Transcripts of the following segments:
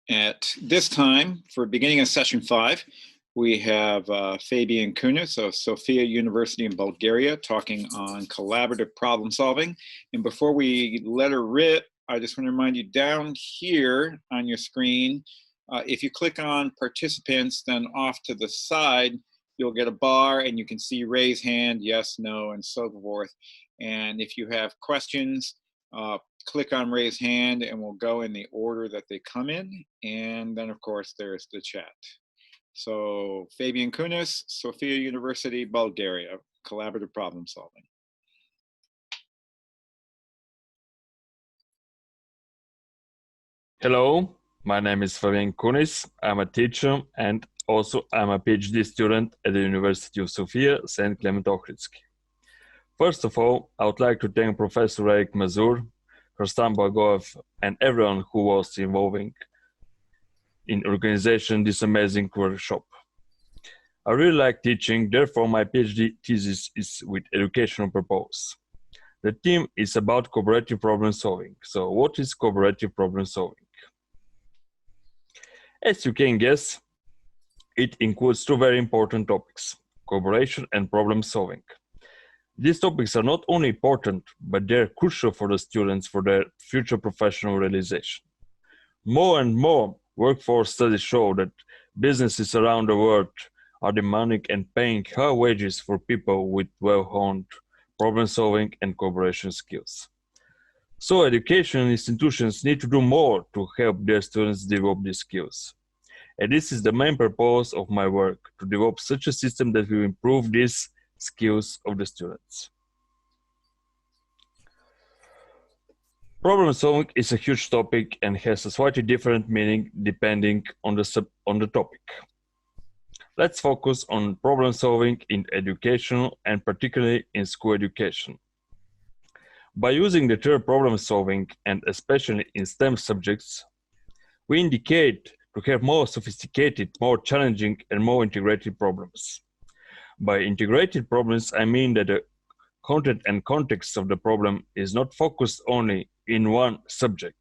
At this time, for beginning of session 5, we have Fabian Kunis of Sofia University in Bulgaria talking on collaborative problem solving. And before we let her rip, I just want to remind you down here on your screen, if you click on participants, then off to the side, you'll get a bar and you can see raise hand, yes, no, and so forth. And if you have questions, click on raise hand and we'll go in the order that they come in. And then of course there's the chat. So Fabian Kunis, Sofia University, Bulgaria, collaborative problem solving. Hello, my name is Fabian Kunis. I'm a teacher and also I'm a PhD student at the University of Sofia, St. Clement Ohridski. First of all, I would like to thank Professor Eric Mazur, Rustam Bagov, and everyone who was involved in organizing this amazing workshop. I really like teaching, therefore my PhD thesis is with educational purpose. The theme is about cooperative problem solving. So what is cooperative problem solving? As you can guess, it includes two very important topics, cooperation and problem solving. These topics are not only important, but they're crucial for the students for their future professional realization. More and more workforce studies show that businesses around the world are demanding and paying high wages for people with well-honed problem-solving and cooperation skills. So education institutions need to do more to help their students develop these skills. And this is the main purpose of my work, to develop such a system that will improve these skills of the students. Problem solving is a huge topic and has a slightly different meaning depending on the topic. Let's focus on problem solving in education and particularly in school education. By using the term problem solving, and especially in STEM subjects, we indicate to have more sophisticated, more challenging, and more integrated problems. By integrated problems, I mean that the content and context of the problem is not focused only in one subject.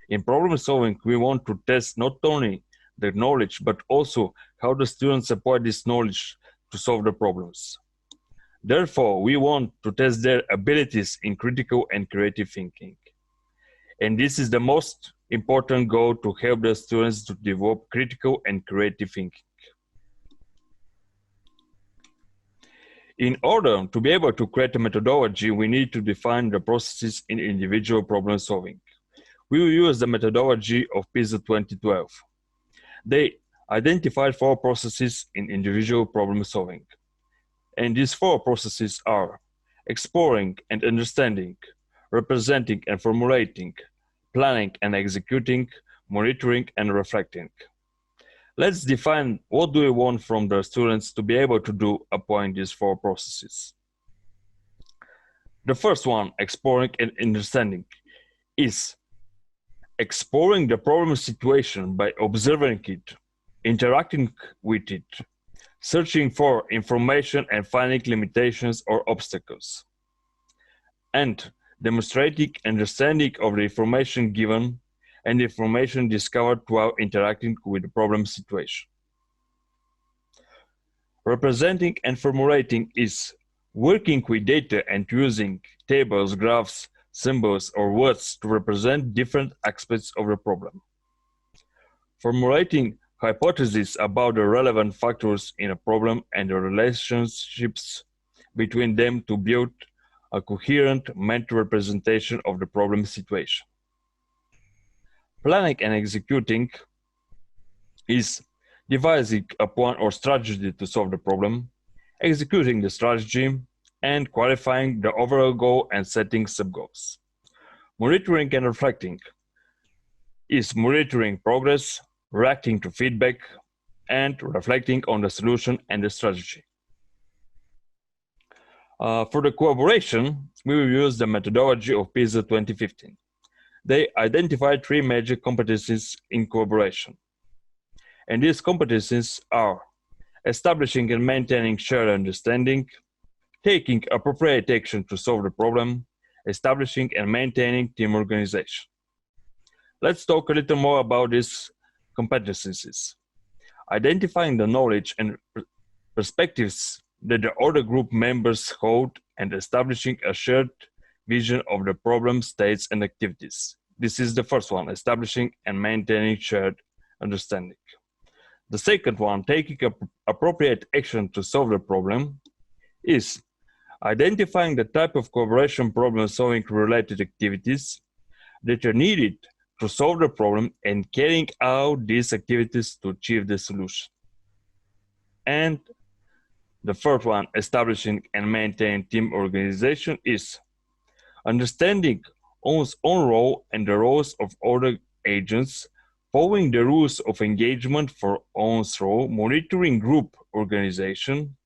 In problem solving, we want to test not only the knowledge, but also how the students apply this knowledge to solve the problems. Therefore, we want to test their abilities in critical and creative thinking. And this is the most important goal, to help the students to develop critical and creative thinking. In order to be able to create a methodology, we need to define the processes in individual problem solving. We will use the methodology of PISA 2012. They identified 4 processes in individual problem solving. And these 4 processes are exploring and understanding, representing and formulating, planning and executing, monitoring and reflecting. Let's define what do we want from the students to be able to do applying these 4 processes. The first one, exploring and understanding, is exploring the problem situation by observing it, interacting with it, searching for information and finding limitations or obstacles, and demonstrating understanding of the information given and the information discovered while interacting with the problem situation. Representing and formulating is working with data and using tables, graphs, symbols, or words to represent different aspects of the problem. Formulating hypotheses about the relevant factors in a problem and the relationships between them to build a coherent mental representation of the problem situation. Planning and executing is devising a plan or strategy to solve the problem, executing the strategy, and qualifying the overall goal and setting sub-goals. Monitoring and reflecting is monitoring progress, reacting to feedback, and reflecting on the solution and the strategy. For the collaboration, we will use the methodology of PISA 2015. They identified 3 major competencies in collaboration. And these competencies are establishing and maintaining shared understanding, taking appropriate action to solve the problem, establishing and maintaining team organization. Let's talk a little more about these competencies. Identifying the knowledge and perspectives that the other group members hold and establishing a shared vision of the problem, states, and activities. This is the first one, establishing and maintaining shared understanding. The second one, taking appropriate action to solve the problem, is identifying the type of cooperation problem-solving related activities that are needed to solve the problem and carrying out these activities to achieve the solution. And the third one, establishing and maintaining team organization, is understanding one's own role and the roles of other agents, following the rules of engagement for one's role, monitoring group organization,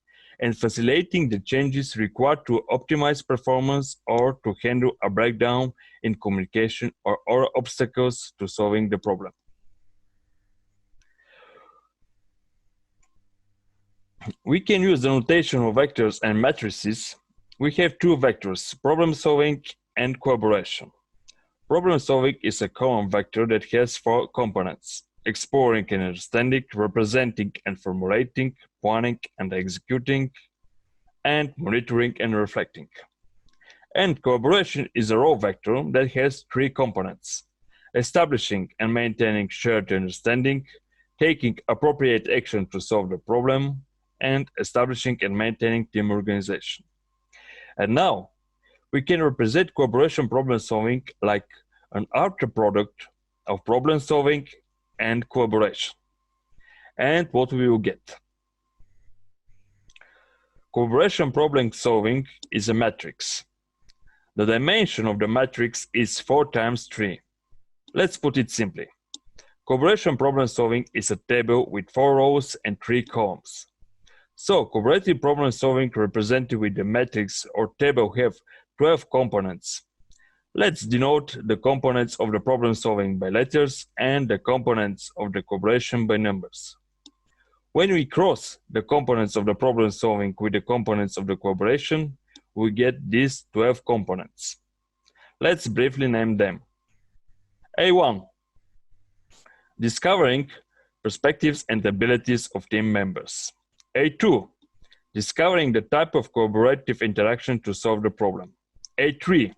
and facilitating the changes required to optimize performance or to handle a breakdown in communication or other obstacles to solving the problem. We can use the notation of vectors and matrices. We have two vectors, problem solving and collaboration. Problem solving is a common vector that has four components: exploring and understanding, representing and formulating, planning and executing, and monitoring and reflecting. And collaboration is a role vector that has three components: establishing and maintaining shared understanding, taking appropriate action to solve the problem, and establishing and maintaining team organization. And now, we can represent collaboration problem solving like an after product of problem solving and collaboration. And what we will get? Collaboration problem solving is a matrix. The dimension of the matrix is 4 times 3. Let's put it simply. Collaboration problem solving is a table with 4 rows and 3 columns. So collaborative problem solving represented with the matrix or table have 12 components. Let's denote the components of the problem solving by letters and the components of the collaboration by numbers. When we cross the components of the problem solving with the components of the collaboration, we get these 12 components. Let's briefly name them. A1, discovering perspectives and abilities of team members. A2, discovering the type of collaborative interaction to solve the problem. A3,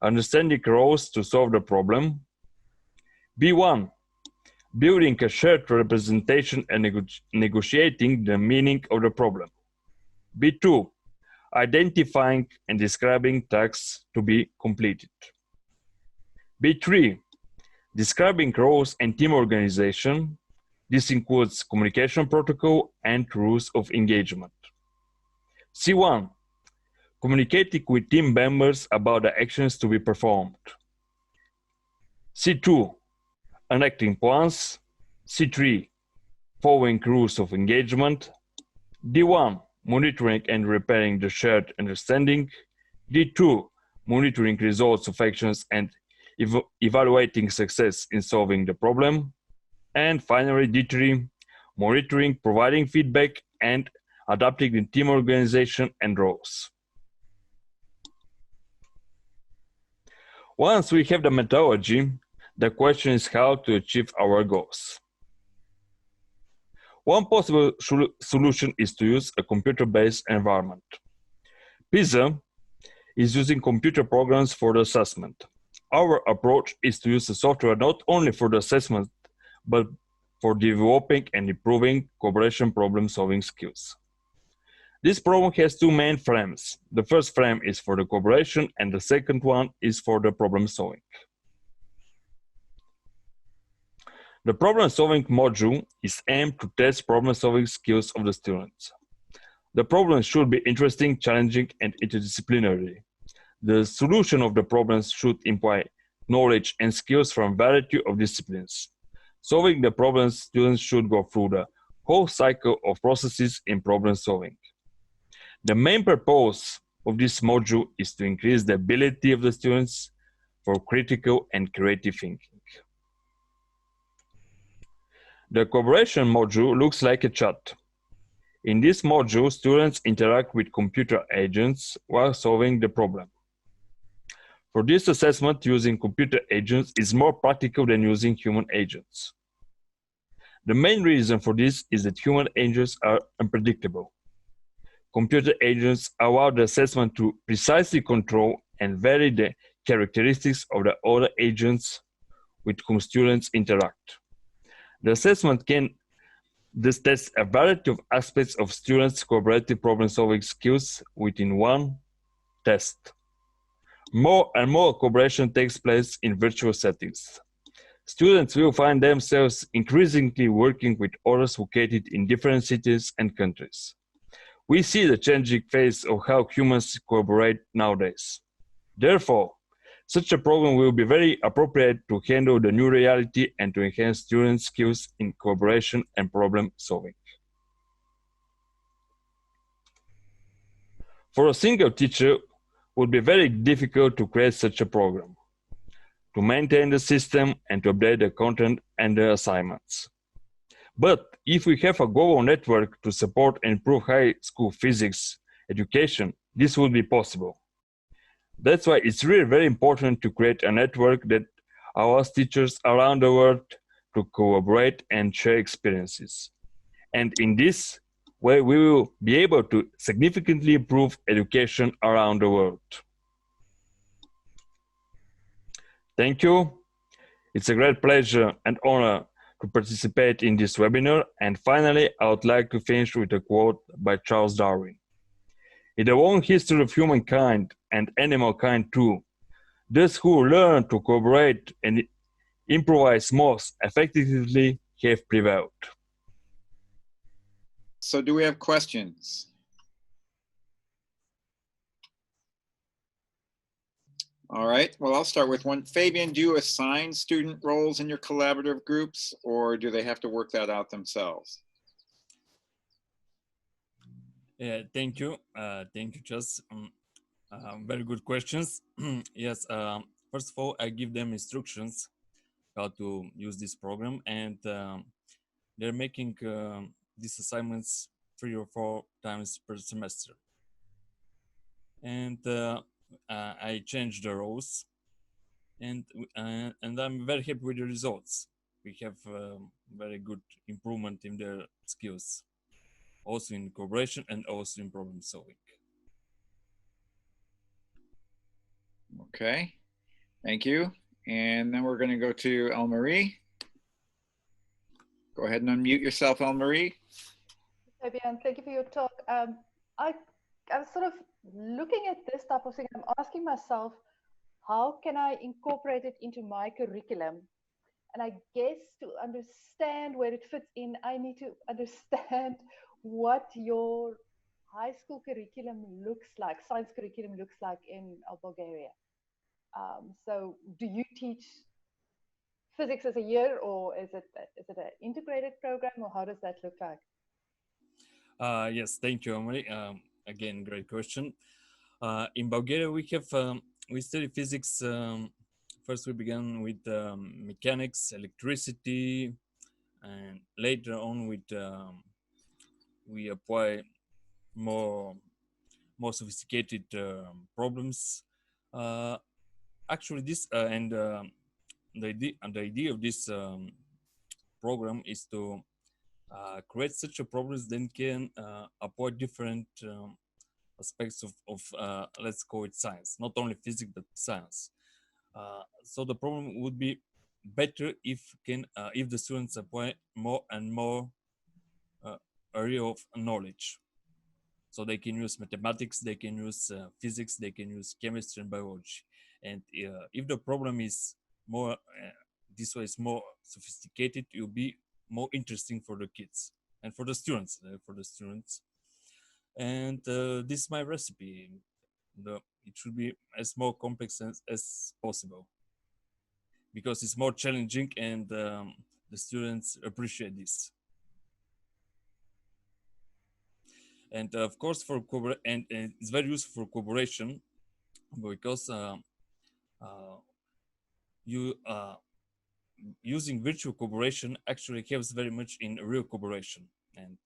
understanding roles to solve the problem. B1, building a shared representation and negotiating the meaning of the problem. B2, identifying and describing tasks to be completed. B3, describing roles and team organization. This includes communication protocol and rules of engagement. C1, communicating with team members about the actions to be performed. C2, enacting plans. C3, following rules of engagement. D1, monitoring and repairing the shared understanding. D2, monitoring results of actions and evaluating success in solving the problem. And finally, D3, monitoring, providing feedback, and adapting the team organization and roles. Once we have the methodology, the question is how to achieve our goals. One possible solution is to use a computer-based environment. PISA is using computer programs for the assessment. Our approach is to use the software not only for the assessment, but for developing and improving collaboration problem-solving skills. This program has 2 main frames. The first frame is for the collaboration, and the second one is for the problem-solving. The problem-solving module is aimed to test problem-solving skills of the students. The problems should be interesting, challenging, and interdisciplinary. The solution of the problems should imply knowledge and skills from a variety of disciplines. Solving the problems, students should go through the whole cycle of processes in problem solving. The main purpose of this module is to increase the ability of the students for critical and creative thinking. The collaboration module looks like a chat. In this module, students interact with computer agents while solving the problem. For this assessment, using computer agents is more practical than using human agents. The main reason for this is that human agents are unpredictable. Computer agents allow the assessment to precisely control and vary the characteristics of the other agents with whom students interact. The assessment can thus test a variety of aspects of students' cooperative problem-solving skills within one test. More and more cooperation takes place in virtual settings. Students will find themselves increasingly working with others located in different cities and countries. We see the changing face of how humans collaborate nowadays. Therefore, such a program will be very appropriate to handle the new reality and to enhance students' skills in collaboration and problem solving. For a single teacher, it would be very difficult to create such a program, to maintain the system and to update the content and the assignments. But if we have a global network to support and improve high school physics education, this would be possible. That's why it's really very important to create a network that allows teachers around the world to collaborate and share experiences. And in this way, we will be able to significantly improve education around the world. Thank you. It's a great pleasure and honor to participate in this webinar. And finally, I would like to finish with a quote by Charles Darwin. In the long history of humankind and animal kind too, those who learn to cooperate and improvise most effectively have prevailed. So do we have questions? All right, well, I'll start with one. Fabian, do you assign student roles in your collaborative groups, or do they have to work that out themselves? Yeah, thank you. Thank you, Chas. Very good questions. Yes, first of all, I give them instructions how to use this program, and they're making these assignments 3 or 4 times per semester. And I change the roles, and I'm very happy with the results. We have very good improvement in their skills, also in cooperation and also in problem solving. Okay, thank you. And then we're going to go to El-Marie. Go ahead and unmute yourself, El-Marie. Fabian, thank you for your talk. I'm sort of looking at this type of thing. I'm asking myself, how can I incorporate it into my curriculum? And I guess to understand where it fits in, I need to understand what your high school curriculum looks like, science curriculum looks like in Bulgaria. So do you teach physics as a year, or is it an integrated program, or how does that look like? Yes, thank you, Emily. Again, great question. In Bulgaria, we study physics. First, we began with mechanics, electricity, and later on we apply more sophisticated problems. Actually, this and the idea of this program is to create such a problems then can apply different aspects of let's call it science, not only physics but science. So the problem would be better if the students apply more and more area of knowledge. So they can use mathematics, they can use physics, they can use chemistry and biology. And if the problem is more this way is more sophisticated, it will be more interesting for the kids and for the students. And this is my recipe. It should be as more complex as possible because it's more challenging, and the students appreciate this. And of course, and it's very useful for cooperation because you using virtual cooperation actually helps very much in real cooperation. And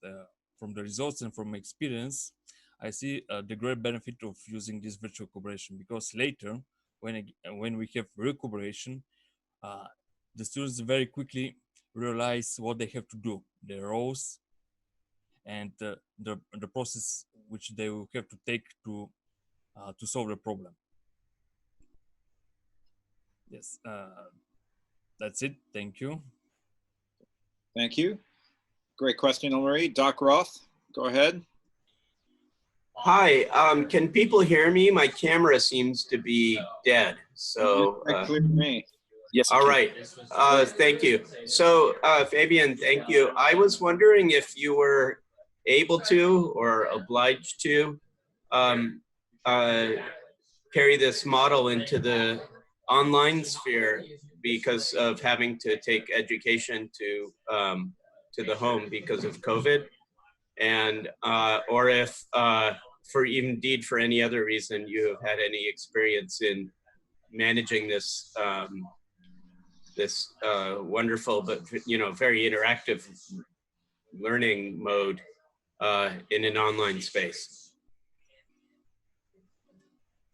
from the results and from experience, I see the great benefit of using this virtual cooperation, because later when we have recuperation, the students very quickly realize what they have to do, their roles, and the process which they will have to take to solve the problem. Yes, that's it. Thank you. Thank you. Great question, Marie. Doc Roth, go ahead. Hi, can people hear me? My camera seems to be dead. So, Clear to me. Yes. all right. Thank you. So, Fabian, thank you. I was wondering if you were able to or obliged to carry this model into the online sphere because of having to take education to the home because of COVID, and or if for indeed for any other reason you have had any experience in managing this wonderful but very interactive learning mode in an online space.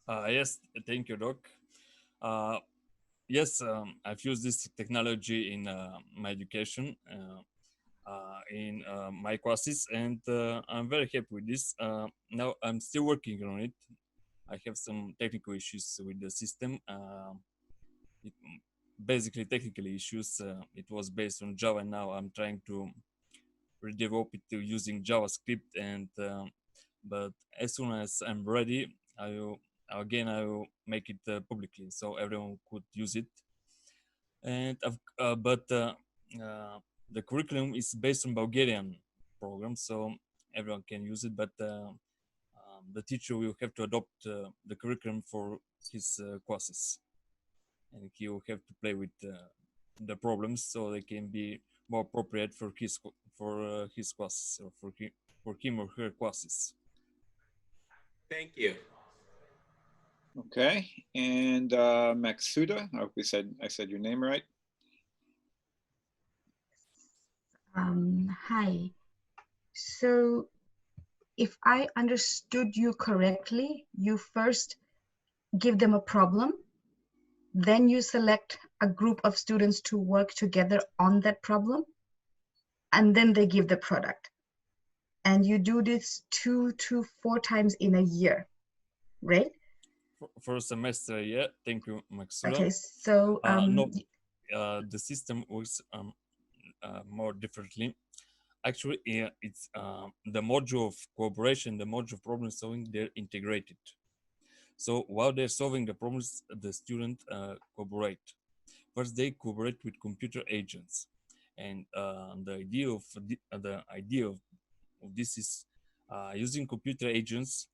Yes, thank you, Doc. Yes, I've used this technology in my education, in my classes, and I'm very happy with this. Now I'm still working on it. I have some technical issues with the system. Basically technical issues. It was based on Java, and now I'm trying to redevelop it to using JavaScript. And but as soon as I'm ready, I will make it publicly so everyone could use it. And the curriculum is based on Bulgarian program, so everyone can use it. But the teacher will have to adopt the curriculum for his classes, and he will have to play with the problems so they can be more appropriate for his classes, or for him or her classes. Thank you. Okay, and Maxuda, I hope I said your name right. Hi. So if I understood you correctly, you first give them a problem, then you select a group of students to work together on that problem, and then they give the product. And you do this 2 to 4 times in a year, right? For a semester, yeah. Thank you, Maxuda. Okay, so no, the system works more differently. Actually, it's the module of cooperation, the module of problem solving, they're integrated. So while they're solving the problems, the student cooperate. First, they cooperate with computer agents, and the idea of this is using computer agents.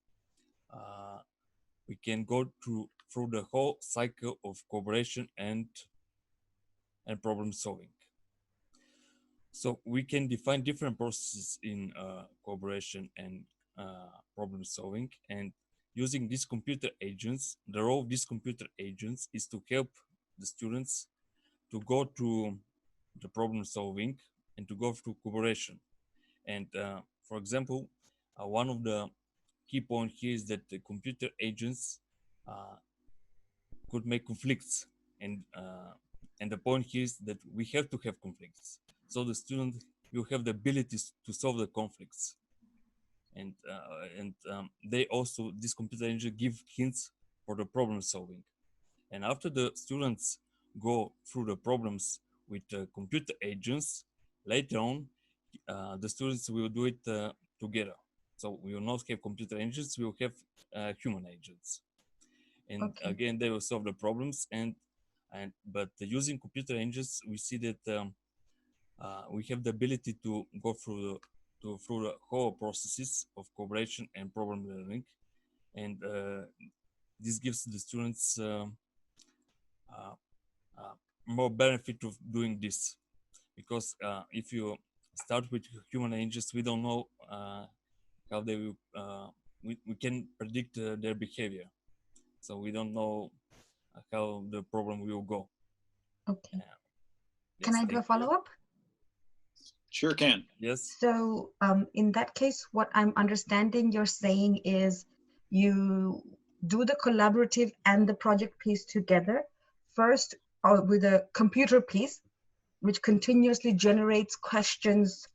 We can go through the whole cycle of cooperation and problem solving. So we can define different processes in cooperation and problem solving, and using these computer agents, the role of these computer agents is to help the students to go through the problem solving and to go through cooperation. And for example, one of the key points here is that the computer agents could make conflicts, and the point here is that we have to have conflicts, so the student will have the abilities to solve the conflicts. And they also, this computer engine, give hints for the problem solving. And after the students go through the problems with computer agents, later on the students will do it together. So we will not have computer agents, we will have human agents. And Okay. again, they will solve the problems. But using computer engines, we see that we have the ability to go through the whole processes of cooperation and problem learning, and this gives the students more benefit of doing this, because if you start with human agents, we don't know how they will. We can predict their behavior, so we don't know how the problem will go. Okay. Yes, Can I do a follow-up? Sure can. Yes. So in that case, what I'm understanding you're saying is you do the collaborative and the project piece together, first with a computer piece, which continuously generates questions,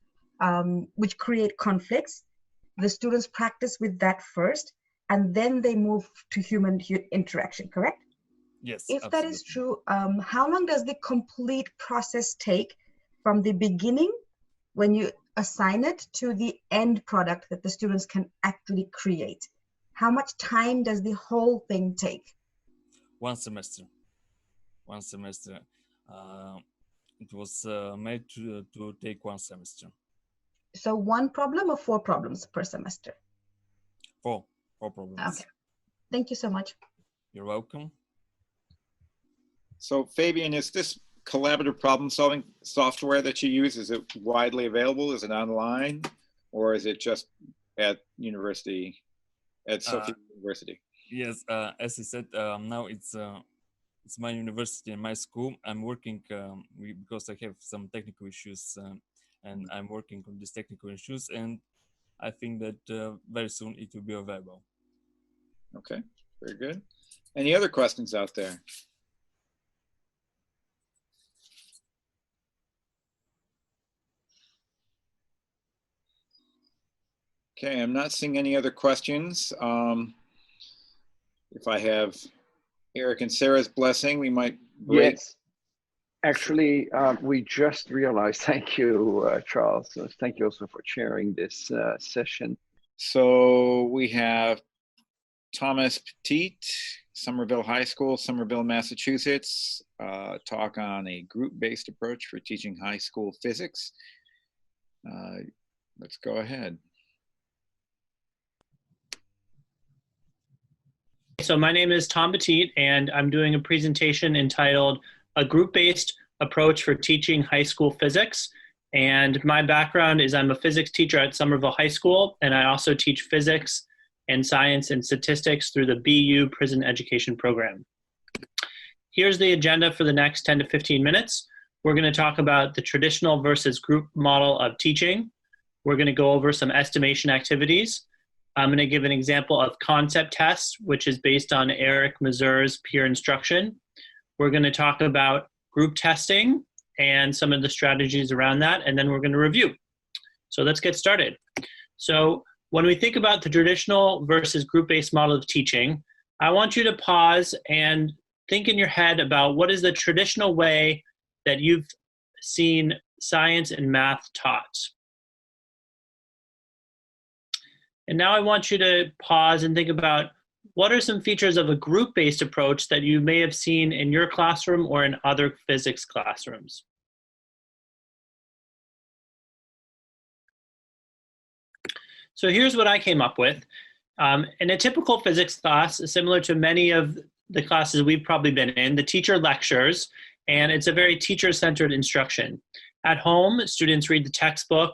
which create conflicts. The students practice with that first, and then they move to human interaction, correct? Yes, If absolutely. that is true, how long does the complete process take from the beginning when you assign it to the end product that the students can actually create? How much time does the whole thing take? 1 semester. 1 semester. It was made to take 1 semester. So 1 problem or 4 problems per semester? 4 problems. Okay. Thank you so much. You're welcome. So Fabian, is this collaborative problem solving software that you use, is it widely available? Is it online, or is it just at university, at Sofia University? Yes, as I said, now it's my university and my school. I'm working because I have some technical issues, and I'm working on these technical issues, and I think that very soon it will be available. Okay, very good. Any other questions out there? Okay, I'm not seeing any other questions. If I have Eric and Sarah's blessing, we might break. Yes. Actually, we just realized, thank you, Charles. Thank you also for chairing this session. So we have Thomas Petit, Somerville High School, Somerville, Massachusetts, talk on a group-based approach for teaching high school physics. Let's go ahead. So my name is Tom Petit, and I'm doing a presentation entitled A Group-Based Approach for Teaching High School Physics. And my background is I'm a physics teacher at Somerville High School, and I also teach physics and science and statistics through the BU Prison Education Program. Here's the agenda for the next 10 to 15 minutes. We're going to talk about the traditional versus group model of teaching. We're going to go over some estimation activities. I'm going to give an example of concept tests, which is based on Eric Mazur's peer instruction. We're going to talk about group testing and some of the strategies around that, and then we're going to review. So let's get started. So when we think about the traditional versus group-based model of teaching, I want you to pause and think in your head about what is the traditional way that you've seen science and math taught. And now I want you to pause and think about what are some features of a group-based approach that you may have seen in your classroom or in other physics classrooms. So here's what I came up with. In a typical physics class, similar to many of the classes we've probably been in, the teacher lectures, and it's a very teacher-centered instruction. At home, students read the textbook,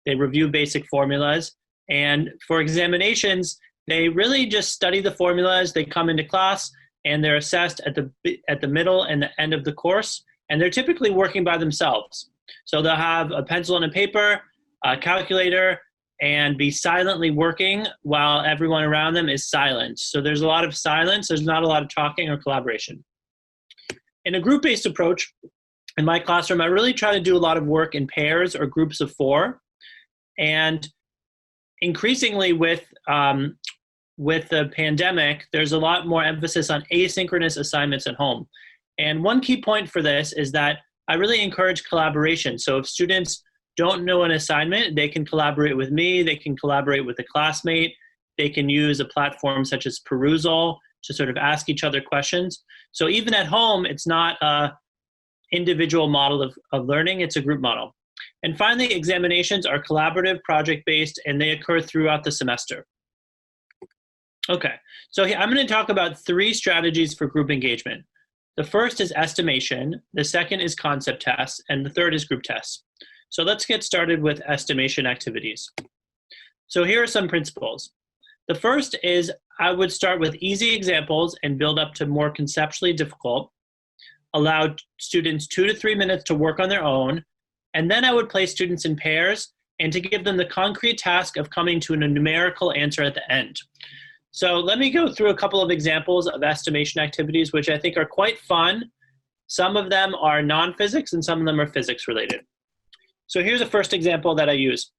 they review basic formulas, and for examinations, they really just study the formulas, they come into class, and they're assessed at the middle and the end of the course, and they're typically working by themselves. So they'll have a pencil and a paper, a calculator, and be silently working while everyone around them is silent. So there's a lot of silence, there's not a lot of talking or collaboration. In a group-based approach, in my classroom, I really try to do a lot of work in pairs or groups of 4. And increasingly with the pandemic, there's a lot more emphasis on asynchronous assignments at home. And one key point for this is that I really encourage collaboration. So if students don't know an assignment, they can collaborate with me, they can collaborate with a classmate, they can use a platform such as Perusal to sort of ask each other questions. So even at home, it's not an individual model of learning, it's a group model. And finally, examinations are collaborative, project-based, and they occur throughout the semester. Okay, so I'm going to talk about 3 strategies for group engagement. The first is estimation, the second is concept tests, and the third is group tests. So let's get started with estimation activities. So here are some principles. The first is I would start with easy examples and build up to more conceptually difficult, allow students 2 to 3 minutes to work on their own, and then I would place students in pairs and to give them the concrete task of coming to a numerical answer at the end. So let me go through a couple of examples of estimation activities, which I think are quite fun. Some of them are non-physics and some of them are physics related. So here's a first example that I use.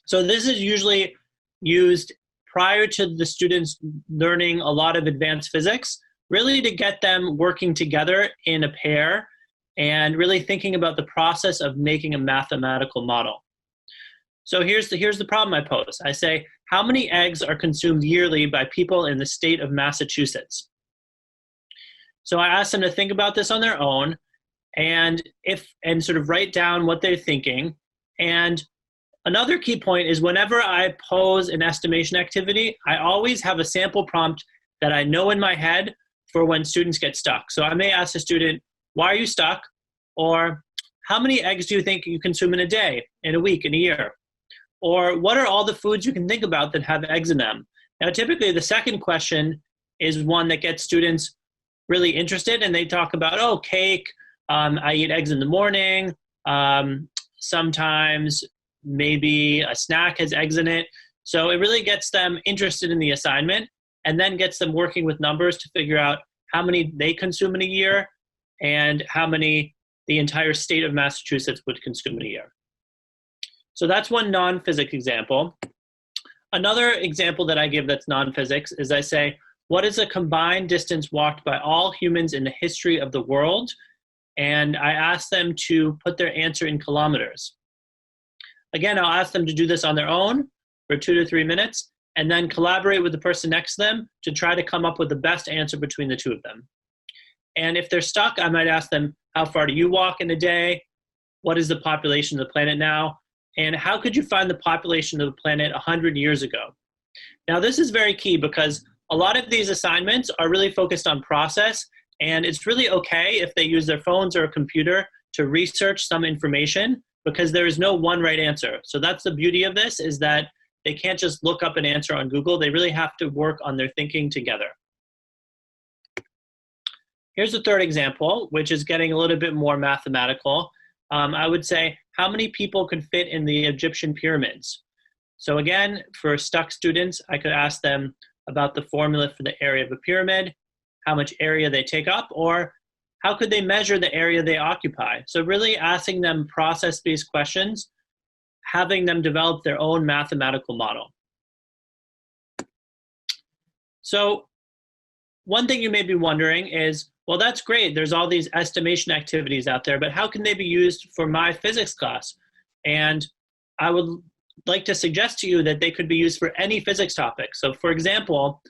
So this is usually used prior to the students learning a lot of advanced physics, really to get them working together in a pair and really thinking about the process of making a mathematical model. So here's the problem I pose. I say, how many eggs are consumed yearly by people in the state of Massachusetts? So I ask them to think about this on their own and sort of write down what they're thinking. And another key point is whenever I pose an estimation activity, I always have a sample prompt that I know in my head for when students get stuck. So I may ask a student, why are you stuck? Or how many eggs do you think you consume in a day, in a week, in a year? Or what are all the foods you can think about that have eggs in them? Now, typically the second question is one that gets students really interested, and they talk about, oh, cake, I eat eggs in the morning, sometimes maybe a snack has eggs in it. So it really gets them interested in the assignment and then gets them working with numbers to figure out how many they consume in a year and how many the entire state of Massachusetts would consume in a year. So that's one non-physics example. Another example that I give that's non-physics is I say, what is a combined distance walked by all humans in the history of the world? And I ask them to put their answer in kilometers. Again, I'll ask them to do this on their own for 2 to 3 minutes, and then collaborate with the person next to them to try to come up with the best answer between the two of them. And if they're stuck, I might ask them, how far do you walk in a day? What is the population of the planet now? And how could you find the population of the planet 100 years ago? Now, this is very key because a lot of these assignments are really focused on process, and it's really okay if they use their phones or a computer to research some information because there is no one right answer. So that's the beauty of this, is that they can't just look up an answer on Google. They really have to work on their thinking together. Here's the third example, which is getting a little bit more mathematical. I would say, how many people could fit in the Egyptian pyramids? So again, for stuck students, I could ask them about the formula for the area of a pyramid, how much area they take up, or how could they measure the area they occupy? So really asking them process-based questions, having them develop their own mathematical model. So one thing you may be wondering is, well, that's great. There's all these estimation activities out there, but how can they be used for my physics class? And I would like to suggest to you that they could be used for any physics topic. So for example,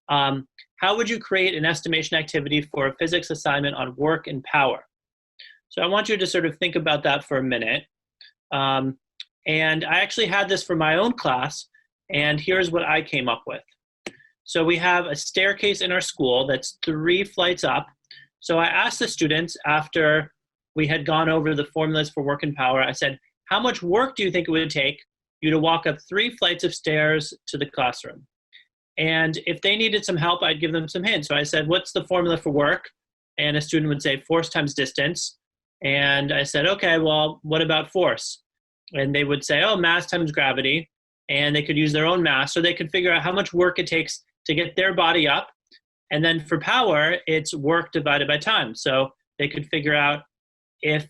how would you create an estimation activity for a physics assignment on work and power? So I want you to sort of think about that for a minute. And I actually had this for my own class, and here's what I came up with. So we have a staircase in our school that's 3 flights up. So I asked the students after we had gone over the formulas for work and power, I said, how much work do you think it would take you to walk up 3 flights of stairs to the classroom? And if they needed some help, I'd give them some hints. So I said, what's the formula for work? And a student would say force times distance. And I said, okay, well, what about force? And they would say, oh, mass times gravity. And they could use their own mass, so they could figure out how much work it takes to get their body up. And then for power, it's work divided by time. So they could figure out if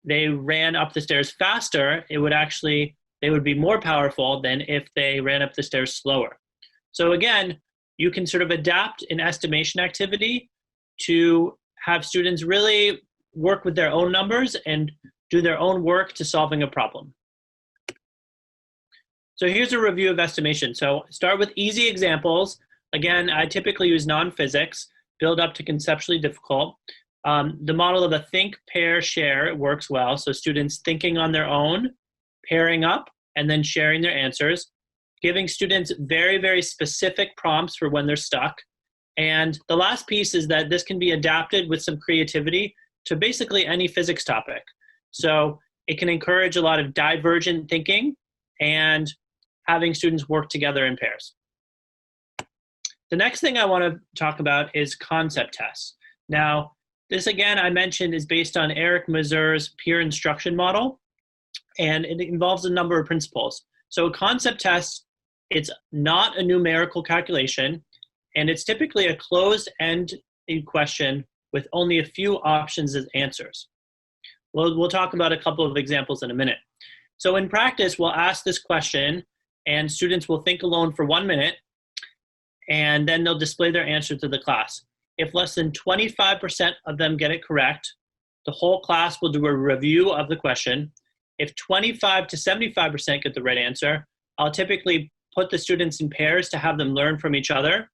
they ran up the stairs faster, they would be more powerful than if they ran up the stairs slower. So again, you can sort of adapt an estimation activity to have students really work with their own numbers and do their own work to solving a problem. So here's a review of estimation. So start with easy examples. Again, I typically use non-physics, build up to conceptually difficult. The model of a think, pair, share works well. So students thinking on their own, pairing up, and then sharing their answers. Giving students very, very specific prompts for when they're stuck. And the last piece is that this can be adapted with some creativity to basically any physics topic. So it can encourage a lot of divergent thinking and having students work together in pairs. The next thing I want to talk about is concept tests. Now, this again, I mentioned, is based on Eric Mazur's peer instruction model, and it involves a number of principles. So a concept test It's not a numerical calculation, and it's typically a closed-end question with only a few options as answers. We'll talk about a couple of examples in a minute. So in practice, we'll ask this question, and students will think alone for 1 minute, and then they'll display their answer to the class. If less than 25% of them get it correct, the whole class will do a review of the question. If 25 to 75% get the right answer, I'll typically put the students in pairs to have them learn from each other.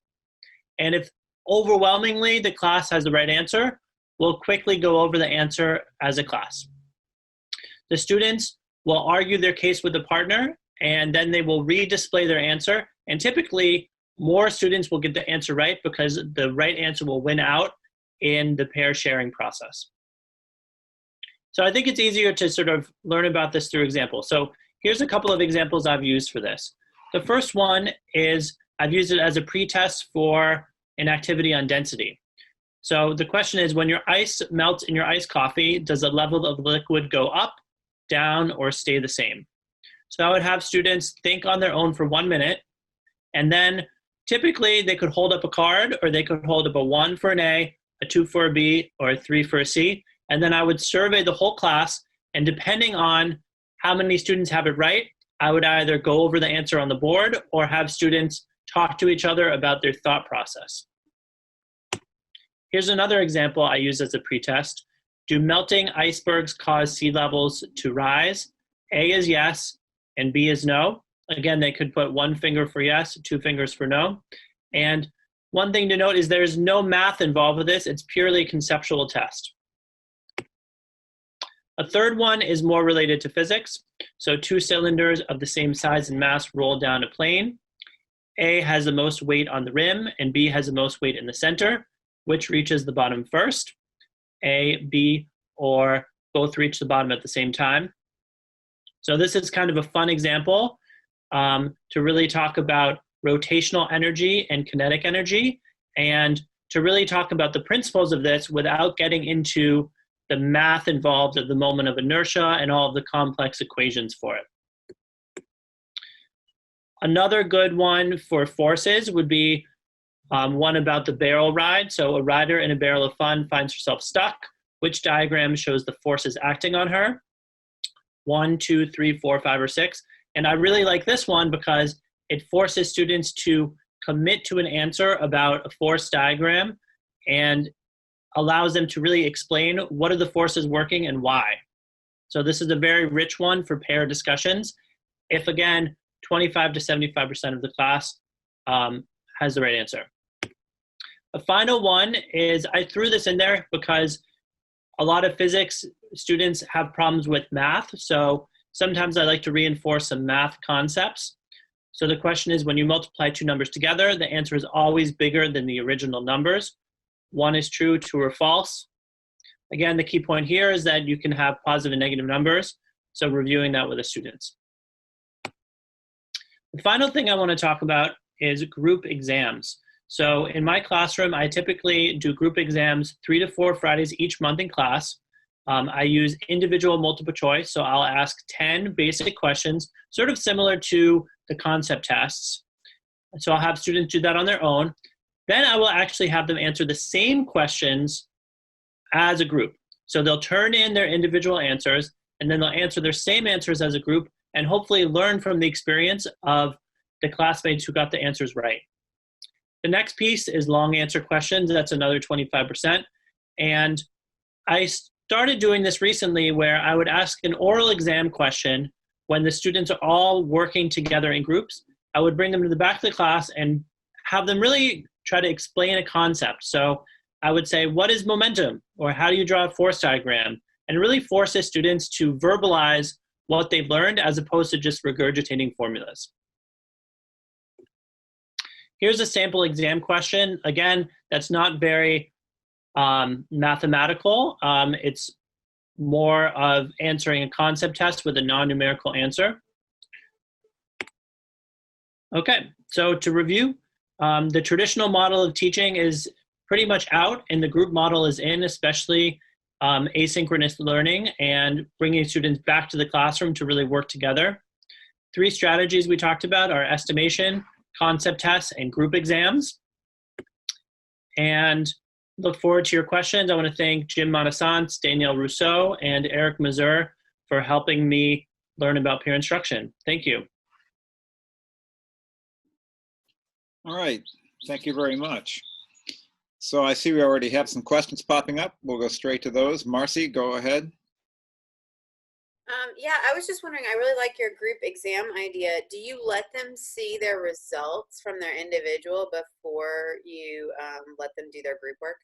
And if overwhelmingly the class has the right answer, we'll quickly go over the answer as a class. The students will argue their case with the partner, and then they will re-display their answer. And typically, more students will get the answer right because the right answer will win out in the pair sharing process. So I think it's easier to sort of learn about this through examples. So here's a couple of examples I've used for this. The first one is I've used it as a pretest for an activity on density. So the question is, when your ice melts in your iced coffee, does the level of the liquid go up, down, or stay the same? So I would have students think on their own for 1 minute, and then typically they could hold up a card, or they could hold up a 1 for an A, a 2 for a B, or a 3 for a C, and then I would survey the whole class, and depending on how many students have it right, I would either go over the answer on the board or have students talk to each other about their thought process. Here's another example I use as a pretest. Do melting icebergs cause sea levels to rise? A is yes, and B is no. Again, they could put 1 finger for yes, 2 fingers for no. And one thing to note is there's no math involved with this. It's purely a conceptual test. A third one is more related to physics. So 2 cylinders of the same size and mass roll down a plane. A has the most weight on the rim, and B has the most weight in the center. Which reaches the bottom first? A, B, or both reach the bottom at the same time? So this is kind of a fun example to really talk about rotational energy and kinetic energy, and to really talk about the principles of this without getting into the math involved at the moment of inertia and all of the complex equations for it. Another good one for forces would be one about the barrel ride. So a rider in a barrel of fun finds herself stuck. Which diagram shows the forces acting on her? 1, 2, 3, 4, 5, or 6. And I really like this one because it forces students to commit to an answer about a force diagram and allows them to really explain what are the forces working and why. So this is a very rich one for pair discussions. If, again, 25 to 75% of the class has the right answer. A final one is, I threw this in there because a lot of physics students have problems with math. So sometimes I like to reinforce some math concepts. So the question is, when you multiply 2 numbers together, the answer is always bigger than the original numbers. 1 is true, 2 are false. Again, the key point here is that you can have positive and negative numbers. So reviewing that with the students. The final thing I want to talk about is group exams. So in my classroom, I typically do group exams 3 to 4 Fridays each month in class. I use individual multiple choice, so I'll ask 10 basic questions, sort of similar to the concept tests. So I'll have students do that on their own. Then I will actually have them answer the same questions as a group. So they'll turn in their individual answers, and then they'll answer their same answers as a group, and hopefully learn from the experience of the classmates who got the answers right. The next piece is long answer questions. That's another 25%. And I started doing this recently where I would ask an oral exam question when the students are all working together in groups. I would bring them to the back of the class and have them really try to explain a concept. So I would say, what is momentum? Or how do you draw a force diagram? And it really forces students to verbalize what they've learned as opposed to just regurgitating formulas. Here's a sample exam question. Again, that's not very mathematical. It's more of answering a concept test with a non-numerical answer. Okay, so to review, the traditional model of teaching is pretty much out and the group model is in, especially asynchronous learning and bringing students back to the classroom to really work together. three strategies we talked about are estimation, concept tests, and group exams. And look forward to your questions. I want to thank Jim Monasant, Danielle Rousseau, and Eric Mazur for helping me learn about peer instruction. Thank you. All right, thank you very much. So I see we already have some questions popping up. We'll go straight to those. Marcy, go ahead. Yeah, I was just wondering, I really like your group exam idea. Do you let them see their results from their individual before you let them do their group work?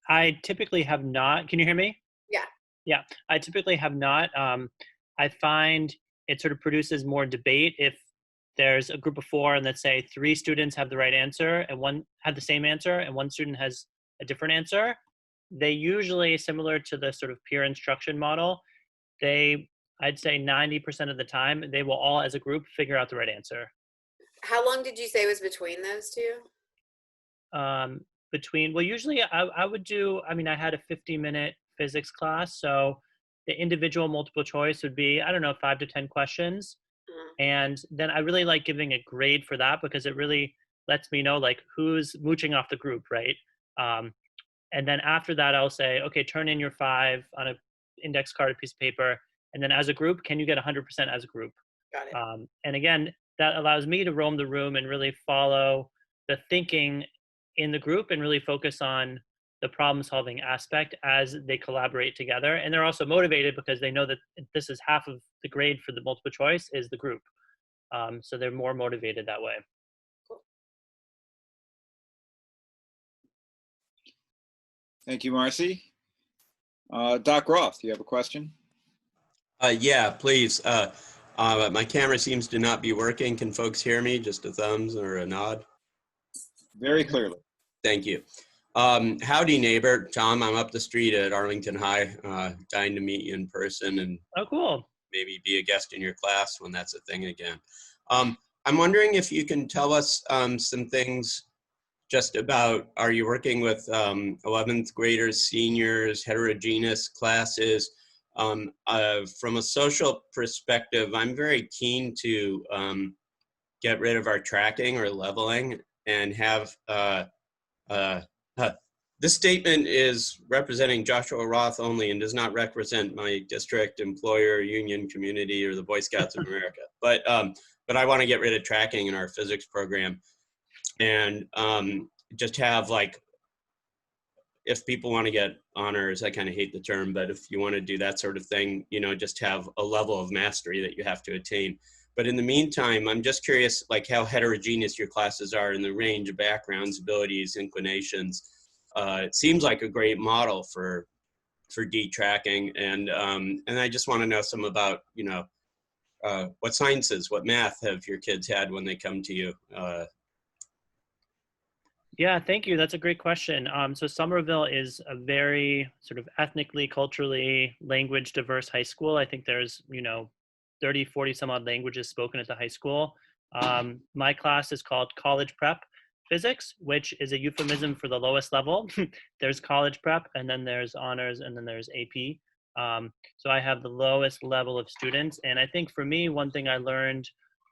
I typically have not. Can you hear me? Yeah. Yeah, I typically have not. I find it sort of produces more debate if there's a group of four and let's say three students have the right answer and one had the same answer and one student has a different answer. They usually, similar to the sort of peer instruction model, I'd say 90% of the time, they will all as a group figure out the right answer. How long did you say was between those two? Well, usually I would do, I had a 50-minute physics class. So the individual multiple choice would be, 5 to 10 questions. And then I really like giving a grade for that because it really lets me know like who's mooching off the group, right? And then after that, I'll say, okay, turn in your 5 on an index card, a piece of paper. And then as a group, can you get 100% as a group? Got it. And again, that allows me to roam the room and really follow the thinking in the group and really focus on the problem solving aspect as they collaborate together. And they're also motivated because they know that this is half of the grade for the multiple choice is the group. So they're more motivated that way. Thank you, Marcy. Doc Roth, do you have a question? Yeah, please. My camera seems to not be working. Can folks hear me? Just a thumbs or a nod? Very clearly. Thank you. Howdy, neighbor. Tom, I'm up the street at Arlington High. Dying to meet you in person and Oh, cool. maybe be a guest in your class when that's a thing again. I'm wondering if you can tell us some things just about, are you working with 11th graders, seniors, heterogeneous classes? From a social perspective, I'm very keen to get rid of our tracking or leveling and have, this statement is representing Joshua Roth only and does not represent my district, employer, union, community, or the Boy Scouts of America. But I want to get rid of tracking in our physics program and just have like, if people want to get honors, I kind of hate the term, but if you want to do that sort of thing, just have a level of mastery that you have to attain. But in the meantime, I'm just curious, like how heterogeneous your classes are in the range of backgrounds, abilities, inclinations. It seems like a great model for detracking, and I just want to know some about, what sciences, what math have your kids had when they come to you? Yeah, thank you. That's a great question. So Somerville is a very sort of ethnically, culturally, language diverse high school. I think there's, 30, 40 some odd languages spoken at the high school. My class is called College Prep Physics, which is a euphemism for the lowest level. There's college prep, and then there's honors, and then there's AP. So I have the lowest level of students. And I think for me, one thing I learned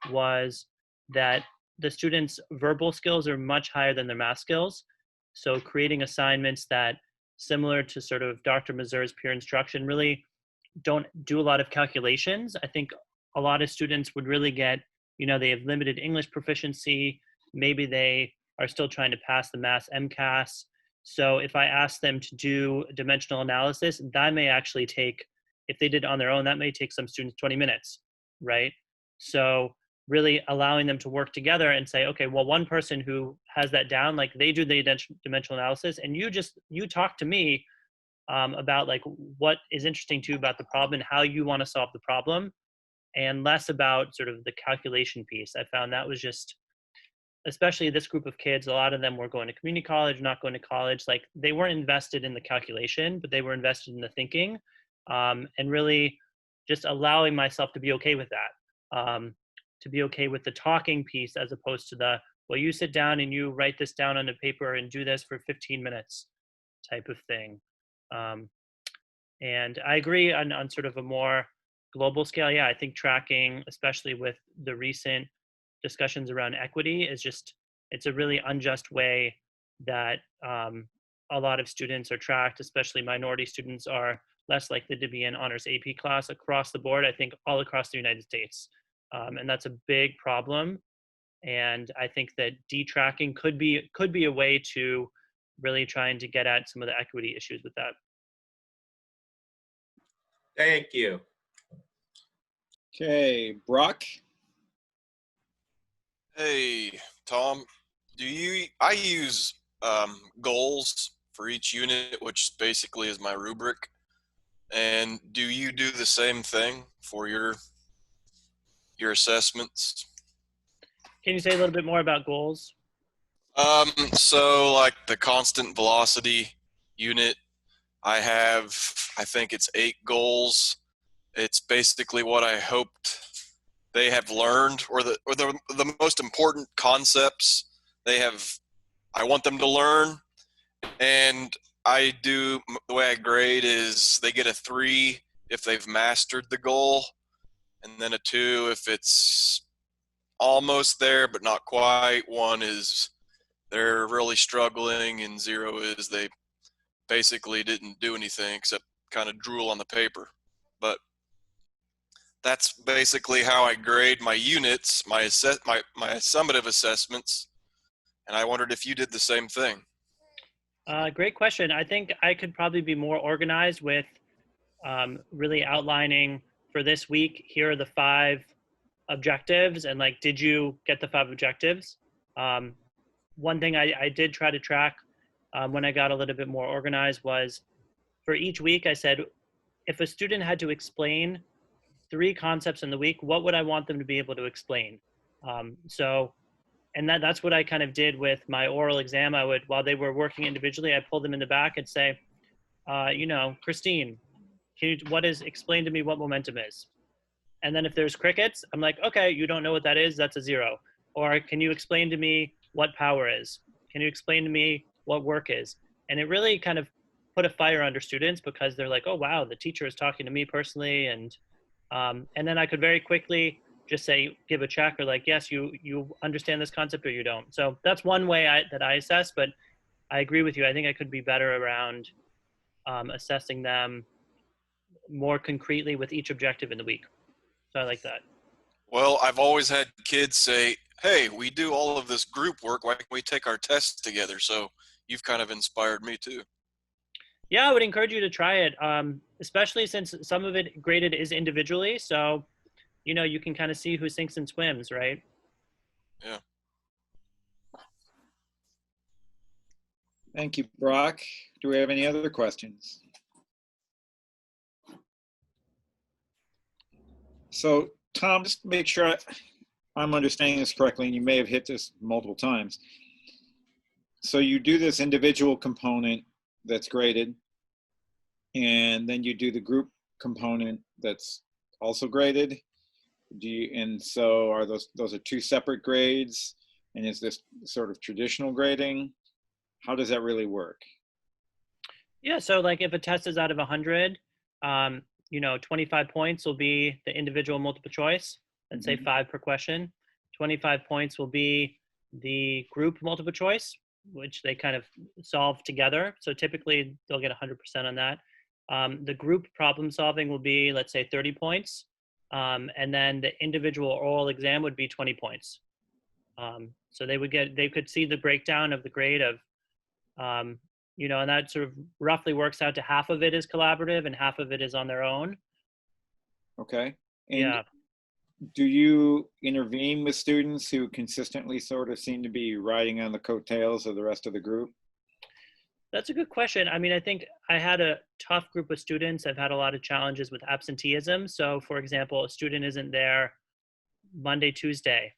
was that the students' verbal skills are much higher than their math skills. So creating assignments that, similar to sort of Dr. Mazur's peer instruction, really don't do a lot of calculations. I think a lot of students would really get, they have limited English proficiency. Maybe they are still trying to pass the Mass MCAS. So if I ask them to do dimensional analysis, that may actually take, if they did it on their own, that may take some students 20 minutes, right? So really allowing them to work together and say, okay, well, one person who has that down, like they do the dimensional analysis, and you talk to me about like what is interesting to you about the problem and how you want to solve the problem, and less about sort of the calculation piece. I found that was just, especially this group of kids, a lot of them were going to community college, not going to college. Like they weren't invested in the calculation, but they were invested in the thinking, and really just allowing myself to be okay with that. To be okay with the talking piece as opposed to the, well, you sit down and you write this down on a paper and do this for 15 minutes type of thing. And I agree on sort of a more global scale, yeah, I think tracking, especially with the recent discussions around equity, is just, it's a really unjust way that a lot of students are tracked, especially minority students are less likely to be in honors AP class across the board, I think all across the United States. And that's a big problem. And I think that detracking could be a way to really trying to get at some of the equity issues with that. Thank you. Okay, Brock. Hey, Tom, I use goals for each unit, which basically is my rubric. And do you do the same thing for your assessments? Can you say a little bit more about goals? So like the constant velocity unit, I think it's 8 goals. It's basically what I hoped they have learned, or the most important concepts I want them to learn. And the way I grade is they get a 3 if they've mastered the goal, and then a 2 if it's almost there but not quite. 1 is they're really struggling, and 0 is they basically didn't do anything except kind of drool on the paper. But that's basically how I grade my units, my summative assessments, and I wondered if you did the same thing. Great question. I think I could probably be more organized with really outlining for this week, here are the 5 objectives, and like, did you get the 5 objectives? One thing I did try to track when I got a little bit more organized was, for each week I said, if a student had to explain 3 concepts in the week, what would I want them to be able to explain? And that's what I kind of did with my oral exam. I would, while they were working individually, I pulled them in the back and say, Christine, explain to me what momentum is. And then if there's crickets, I'm like, okay, you don't know what that is, that's a 0. Or can you explain to me what power is? Can you explain to me what work is? And it really kind of put a fire under students, because they're like, oh wow, the teacher is talking to me personally. And then I could very quickly just say, give a check, or like, yes, you understand this concept or you don't. So that's one way that I assess, but I agree with you. I think I could be better around assessing them more concretely with each objective in the week. So I like that. Well, I've always had kids say, hey, we do all of this group work, why can't we take our tests together? So you've kind of inspired me too. Yeah, I would encourage you to try it, especially since some of it graded is individually. So, you can kind of see who sinks and swims, right? Yeah. Thank you, Brock. Do we have any other questions? So, Tom, just to make sure I'm understanding this correctly, and you may have hit this multiple times. So you do this individual component that's graded, and then you do the group component that's also graded. And so are those are 2 separate grades? And is this sort of traditional grading? How does that really work? Yeah, so like if a test is out of 100, 25 points will be the individual multiple choice, let's say 5 per question. 25 points will be the group multiple choice, which they kind of solve together. So typically they'll get 100% on that. The group problem solving will be, let's say, 30 points. And then the individual oral exam would be 20 points. So they could see the breakdown of the grade of, and that sort of roughly works out to half of it is collaborative and half of it is on their own. Okay. And yeah. Do you intervene with students who consistently sort of seem to be riding on the coattails of the rest of the group? That's a good question. I mean, I think I had a tough group of students. I've had a lot of challenges with absenteeism. So for example, a student isn't there Monday, Tuesday.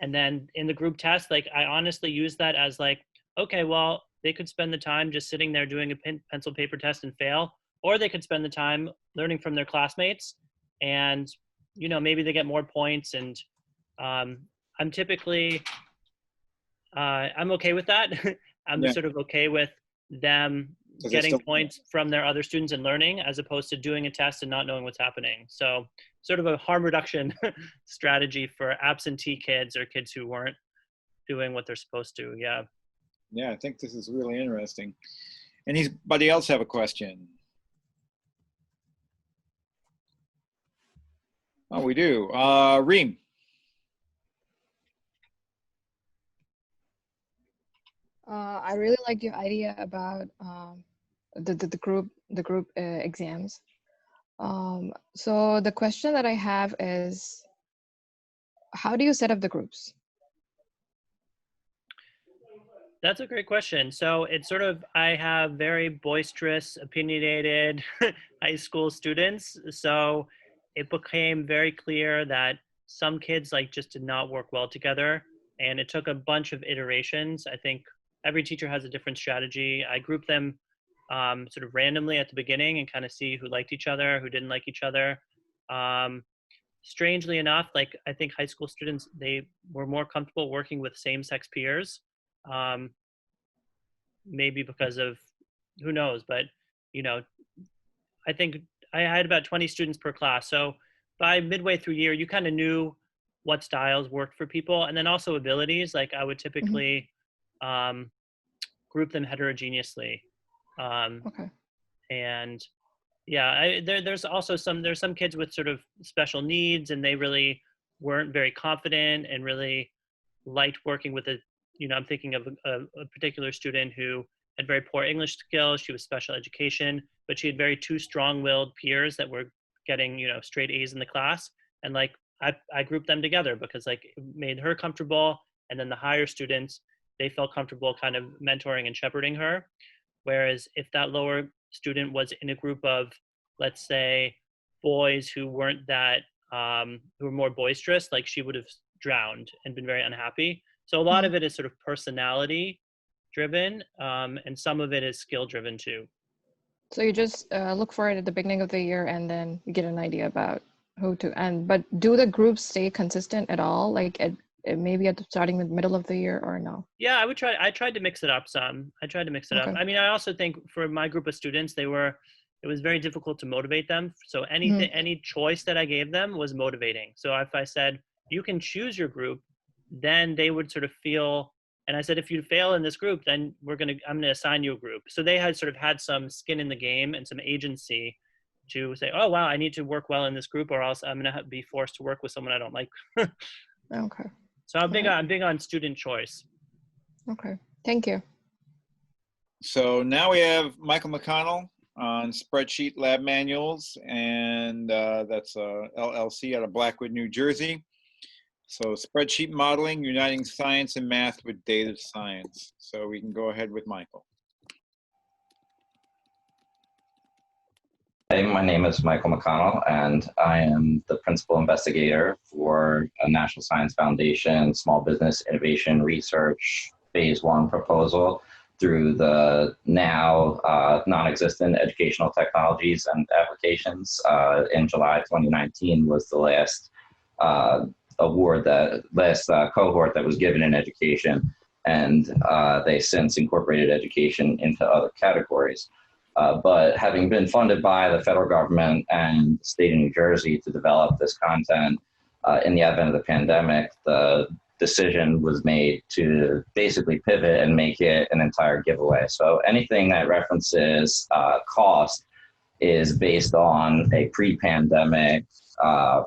And then in the group test, like I honestly use that as like, okay, well, they could spend the time just sitting there doing a pencil paper test and fail, or they could spend the time learning from their classmates, and maybe they get more points. And I'm typically, I'm okay with that. I'm sort of okay with them getting points from their other students and learning, as opposed to doing a test and not knowing what's happening. So sort of a harm reduction strategy for absentee kids or kids who weren't doing what they're supposed to. Yeah. Yeah, I think this is really interesting. Anybody else have a question? Oh, we do. Reem. I really like your idea about the group exams. So the question that I have is, how do you set up the groups? That's a great question. So it's sort of, I have very boisterous, opinionated high school students. So it became very clear that some kids just did not work well together. And it took a bunch of iterations. I think every teacher has a different strategy. I grouped them sort of randomly at the beginning and kind of see who liked each other, who didn't like each other. Strangely enough, I think high school students, they were more comfortable working with same-sex peers. Maybe because of, who knows, but I think I had about 20 students per class. So by midway through year, you kind of knew what styles worked for people, and then also abilities. I would typically group them heterogeneously. Okay. And yeah, there's some kids with sort of special needs, and they really weren't very confident and really liked working with I'm thinking of a particular student who had very poor English skills. She was special education, but she had very two strong-willed peers that were getting, straight A's in the class. And I grouped them together because it made her comfortable. And then the higher students, they felt comfortable kind of mentoring and shepherding her. Whereas if that lower student was in a group of, let's say, boys who weren't that, who were more boisterous, she would have drowned and been very unhappy. So a lot of it is sort of personality driven, and some of it is skill driven too. So you just look for it at the beginning of the year, and then you get an idea about who to, but do the groups stay consistent at all? Maybe at the starting with middle of the year, or no? Yeah, I tried to mix it up some. I tried to mix it up. I mean, I also think for my group of students, it was very difficult to motivate them. So any choice that I gave them was motivating. So if I said, you can choose your group, then they would sort of feel, and I said, if you fail in this group, then I'm going to assign you a group. So they had sort of had some skin in the game and some agency to say, oh, wow, I need to work well in this group, or else I'm going to be forced to work with someone I don't like. Okay. So I'm big on student choice. Okay, thank you. So now we have Michael McConnell on Spreadsheet Lab Manuals, and that's a LLC out of Blackwood, New Jersey. So spreadsheet modeling, uniting science and math with data science. So we can go ahead with Michael. Hey, my name is Michael McConnell, and I am the principal investigator for a National Science Foundation Small Business Innovation Research Phase 1 proposal through the now non-existent Educational Technologies and Applications. In July 2019 was the last cohort that was given in education, and they since incorporated education into other categories. But having been funded by the federal government and the state of New Jersey to develop this content in the advent of the pandemic, the decision was made to basically pivot and make it an entire giveaway. So anything that references cost is based on a pre-pandemic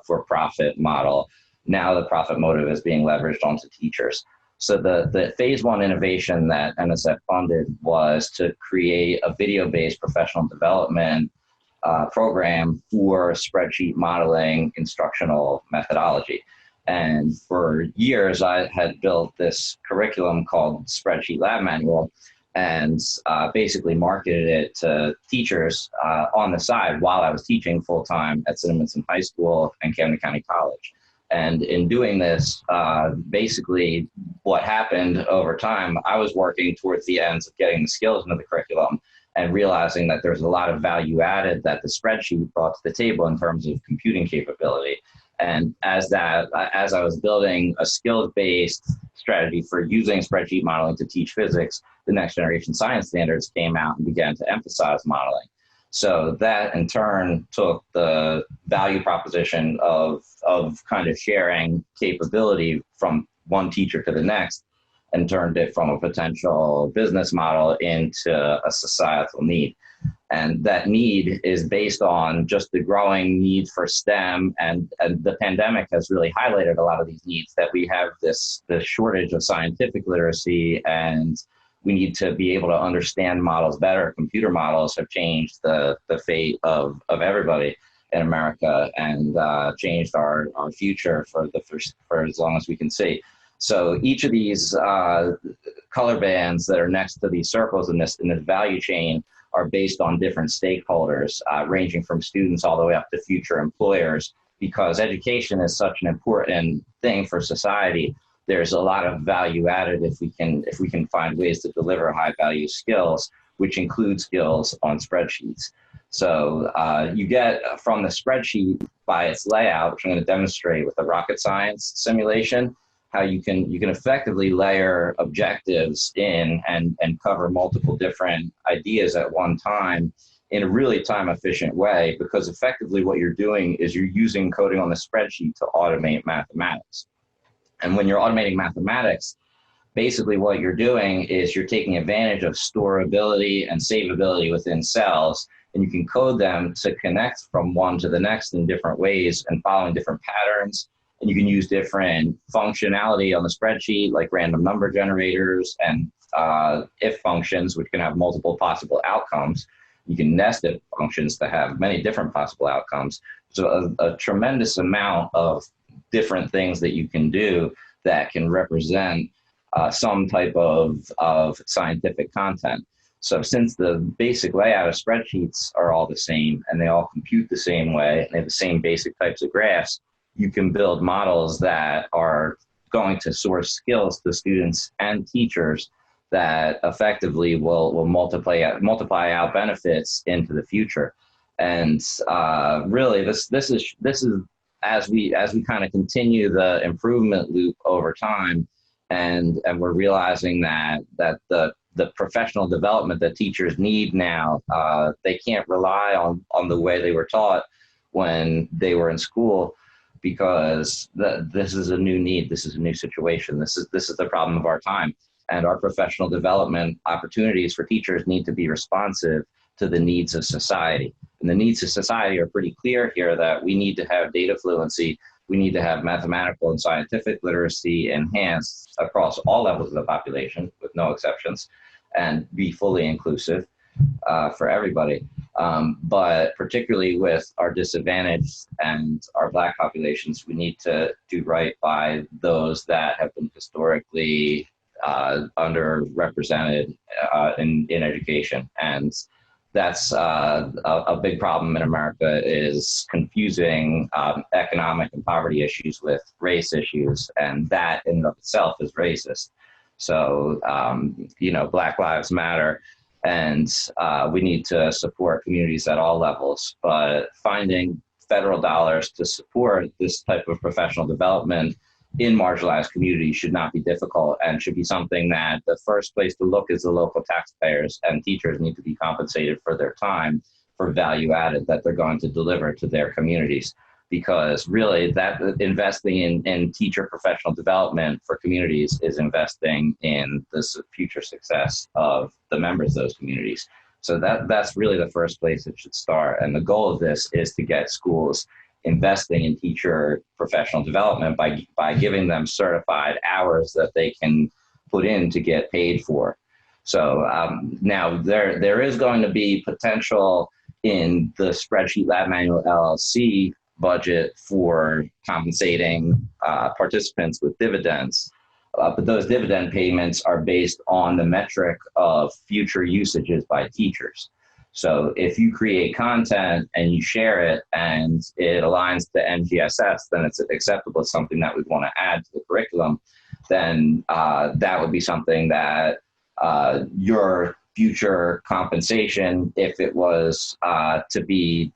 for-profit model. Now the profit motive is being leveraged onto teachers. So the phase 1 innovation that NSF funded was to create a video-based professional development program for spreadsheet modeling instructional methodology. And for years, I had built this curriculum called Spreadsheet Lab Manual, and basically marketed it to teachers on the side while I was teaching full-time at Cinnaminson High School and Camden County College. And in doing this, basically what happened over time, I was working towards the ends of getting the skills into the curriculum and realizing that there's a lot of value added that the spreadsheet brought to the table in terms of computing capability. And as I was building a skills-based strategy for using spreadsheet modeling to teach physics, the next generation science standards came out and began to emphasize modeling. So that in turn took the value proposition of kind of sharing capability from one teacher to the next and turned it from a potential business model into a societal need. And that need is based on just the growing need for STEM, and the pandemic has really highlighted a lot of these needs, that we have this shortage of scientific literacy, and we need to be able to understand models better. Computer models have changed the fate of everybody in America and changed our future for as long as we can see. So each of these color bands that are next to these circles in this value chain are based on different stakeholders, ranging from students all the way up to future employers. Because education is such an important thing for society, there's a lot of value added if we can find ways to deliver high value skills, which include skills on spreadsheets. So you get from the spreadsheet by its layout, which I'm going to demonstrate with the rocket science simulation, how you can effectively layer objectives in and cover multiple different ideas at one time in a really time efficient way, because effectively what you're doing is you're using coding on the spreadsheet to automate mathematics. And when you're automating mathematics, basically what you're doing is you're taking advantage of storability and savability within cells, and you can code them to connect from one to the next in different ways and following different patterns. And you can use different functionality on the spreadsheet, like random number generators and if functions, which can have multiple possible outcomes. You can nest if functions to have many different possible outcomes. So a tremendous amount of different things that you can do that can represent some type of scientific content. So since the basic layout of spreadsheets are all the same and they all compute the same way and they have the same basic types of graphs, you can build models that are going to source skills to students and teachers that effectively will multiply out benefits into the future. And really, this is as we kind of continue the improvement loop over time, and we're realizing that the professional development that teachers need now, they can't rely on the way they were taught when they were in school, because this is a new need, this is a new situation, this is the problem of our time. And our professional development opportunities for teachers need to be responsive to the needs of society. And the needs of society are pretty clear here, that we need to have data fluency, we need to have mathematical and scientific literacy enhanced across all levels of the population, with no exceptions, and be fully inclusive for everybody. But particularly with our disadvantaged and our Black populations, we need to do right by those that have been historically underrepresented in education. And that's a big problem in America, is confusing economic and poverty issues with race issues, and that in and of itself is racist. So, Black Lives Matter, and we need to support communities at all levels, but finding federal dollars to support this type of professional development in marginalized communities should not be difficult, and should be something that the first place to look is the local taxpayers, and teachers need to be compensated for their time, for value added that they're going to deliver to their communities. Because really, that investing in teacher professional development for communities is investing in the future success of the members of those communities. So that's really the first place it should start. And the goal of this is to get schools investing in teacher professional development by giving them certified hours that they can put in to get paid for. So now there is going to be potential in the Spreadsheet Lab Manual LLC budget for compensating participants with dividends. But those dividend payments are based on the metric of future usages by teachers. So if you create content and you share it and it aligns to NGSS, then it's acceptable. It's something that we want to add to the curriculum. Then that would be something that your future compensation, if it was to be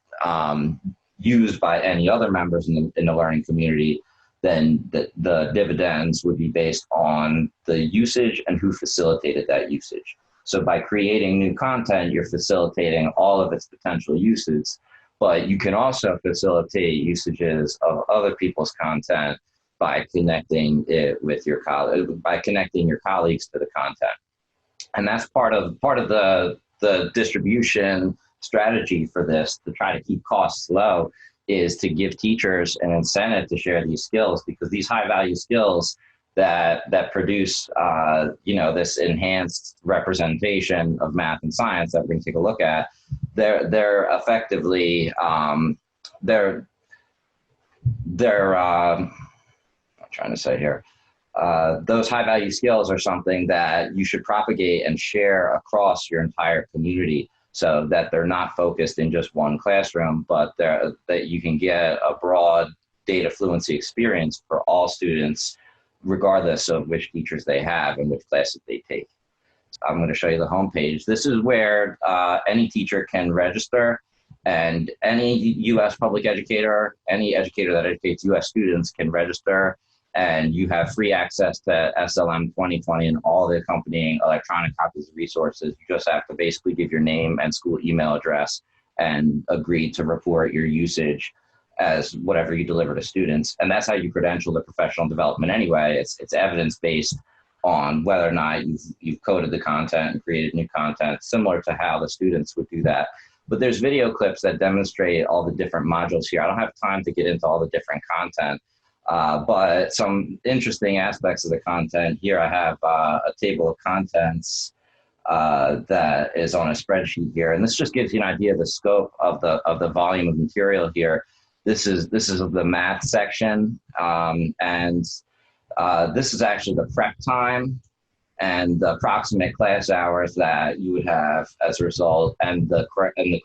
used by any other members in the learning community, then the dividends would be based on the usage and who facilitated that usage. So by creating new content, you're facilitating all of its potential uses, but you can also facilitate usages of other people's content by connecting it with your by connecting your colleagues to the content. And that's part of the distribution strategy for this, to try to keep costs low, is to give teachers an incentive to share these skills, because these high value skills that produce this enhanced representation of math and science that we can take a look at, they're effectively I'm trying to say here, those high value skills are something that you should propagate and share across your entire community, so that they're not focused in just one classroom, but that you can get a broad data fluency experience for all students, regardless of which teachers they have and which classes they take. So I'm going to show you the homepage. This is where any teacher can register, and any U.S. public educator, any educator that educates U.S. students can register, and you have free access to SLM 2020 and all the accompanying electronic copies of resources. You just have to basically give your name and school email address and agree to report your usage as whatever you deliver to students. And that's how you credential the professional development anyway. It's evidence-based on whether or not you've coded the content and created new content, similar to how the students would do that. But there's video clips that demonstrate all the different modules here. I don't have time to get into all the different content, but some interesting aspects of the content here. I have a table of contents that is on a spreadsheet here, and this just gives you an idea of the scope of the volume of material here. This is the math section, and this is actually the prep time and the approximate class hours that you would have as a result, and the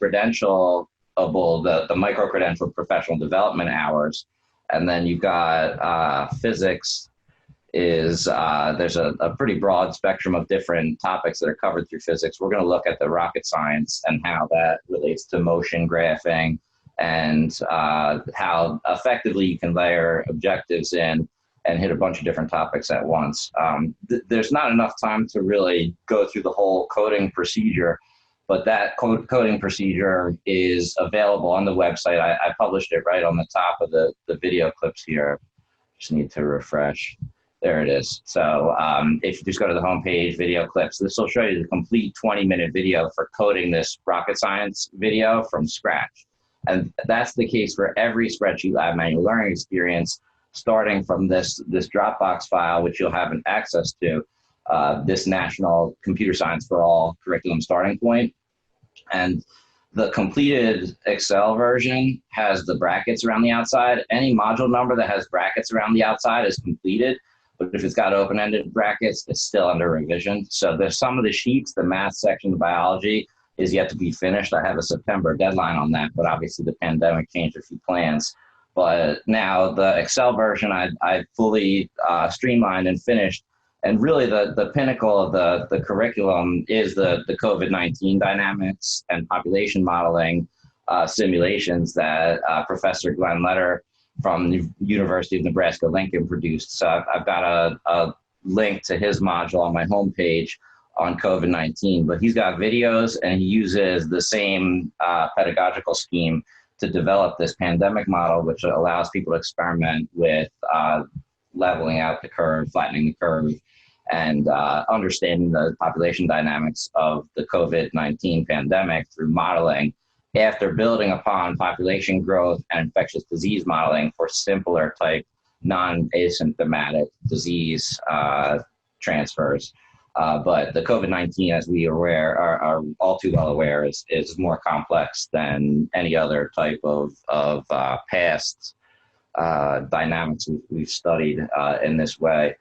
credentialable, the micro-credential professional development hours. And then you've got physics is, there's a pretty broad spectrum of different topics that are covered through physics. We're going to look at the rocket science and how that relates to motion graphing, and how effectively you can layer objectives in and hit a bunch of different topics at once. There's not enough time to really go through the whole coding procedure, but that coding procedure is available on the website. I published it right on the top of the video clips here. Just need to refresh. There it is. So if you just go to the homepage, video clips, this will show you the complete 20-minute video for coding this rocket science video from scratch. And that's the case for every Spreadsheet Lab manual learning experience, starting from this Dropbox file, which you'll have access to, this National Computer Science for All curriculum starting point. And the completed Excel version has the brackets around the outside. Any module number that has brackets around the outside is completed, but if it's got open-ended brackets, it's still under revision. So there's some of the sheets, the math section, the biology, is yet to be finished. I have a September deadline on that, but obviously the pandemic changed a few plans. But now the Excel version, I fully streamlined and finished. And really the pinnacle of the curriculum is the COVID-19 dynamics and population modeling simulations that Professor Glenn Letter from the University of Nebraska-Lincoln produced. So I've got a link to his module on my homepage on COVID-19, but he's got videos and he uses the same pedagogical scheme to develop this pandemic model, which allows people to experiment with leveling out the curve, flattening the curve, and understanding the population dynamics of the COVID-19 pandemic through modeling, after building upon population growth and infectious disease modeling for simpler type non-asymptomatic disease transfers. But the COVID-19, as we are all too well aware, is more complex than any other type of past dynamics we've studied in this way.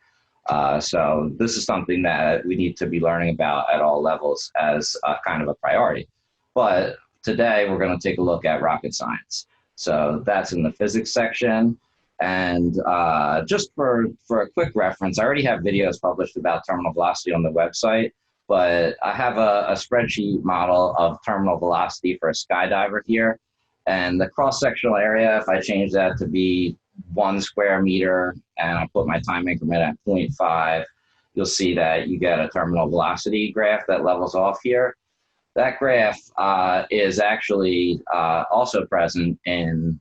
So this is something that we need to be learning about at all levels as kind of a priority. But today we're going to take a look at rocket science. So that's in the physics section. And just for a quick reference, I already have videos published about terminal velocity on the website, but I have a spreadsheet model of terminal velocity for a skydiver here. And the cross-sectional area, if I change that to be 1 square meter and I put my time increment at 0.5, you'll see that you get a terminal velocity graph that levels off here. That graph is actually also present in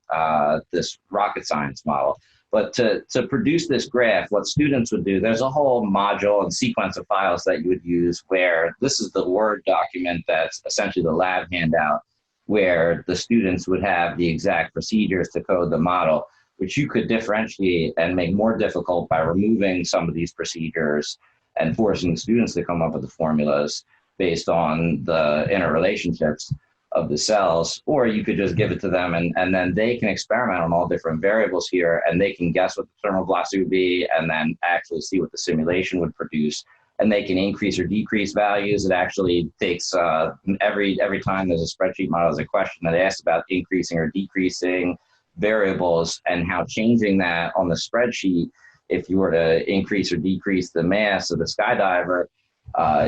this rocket science model. But to produce this graph, what students would do, there's a whole module and sequence of files that you would use where this is the Word document that's essentially the lab handout, where the students would have the exact procedures to code the model, which you could differentiate and make more difficult by removing some of these procedures and forcing the students to come up with the formulas based on the interrelationships of the cells, or you could just give it to them and then they can experiment on all different variables here and they can guess what the terminal velocity would be and then actually see what the simulation would produce. And they can increase or decrease values. It actually takes every time there's a spreadsheet model, there's a question that asks about increasing or decreasing variables and how changing that on the spreadsheet, if you were to increase or decrease the mass of the skydiver,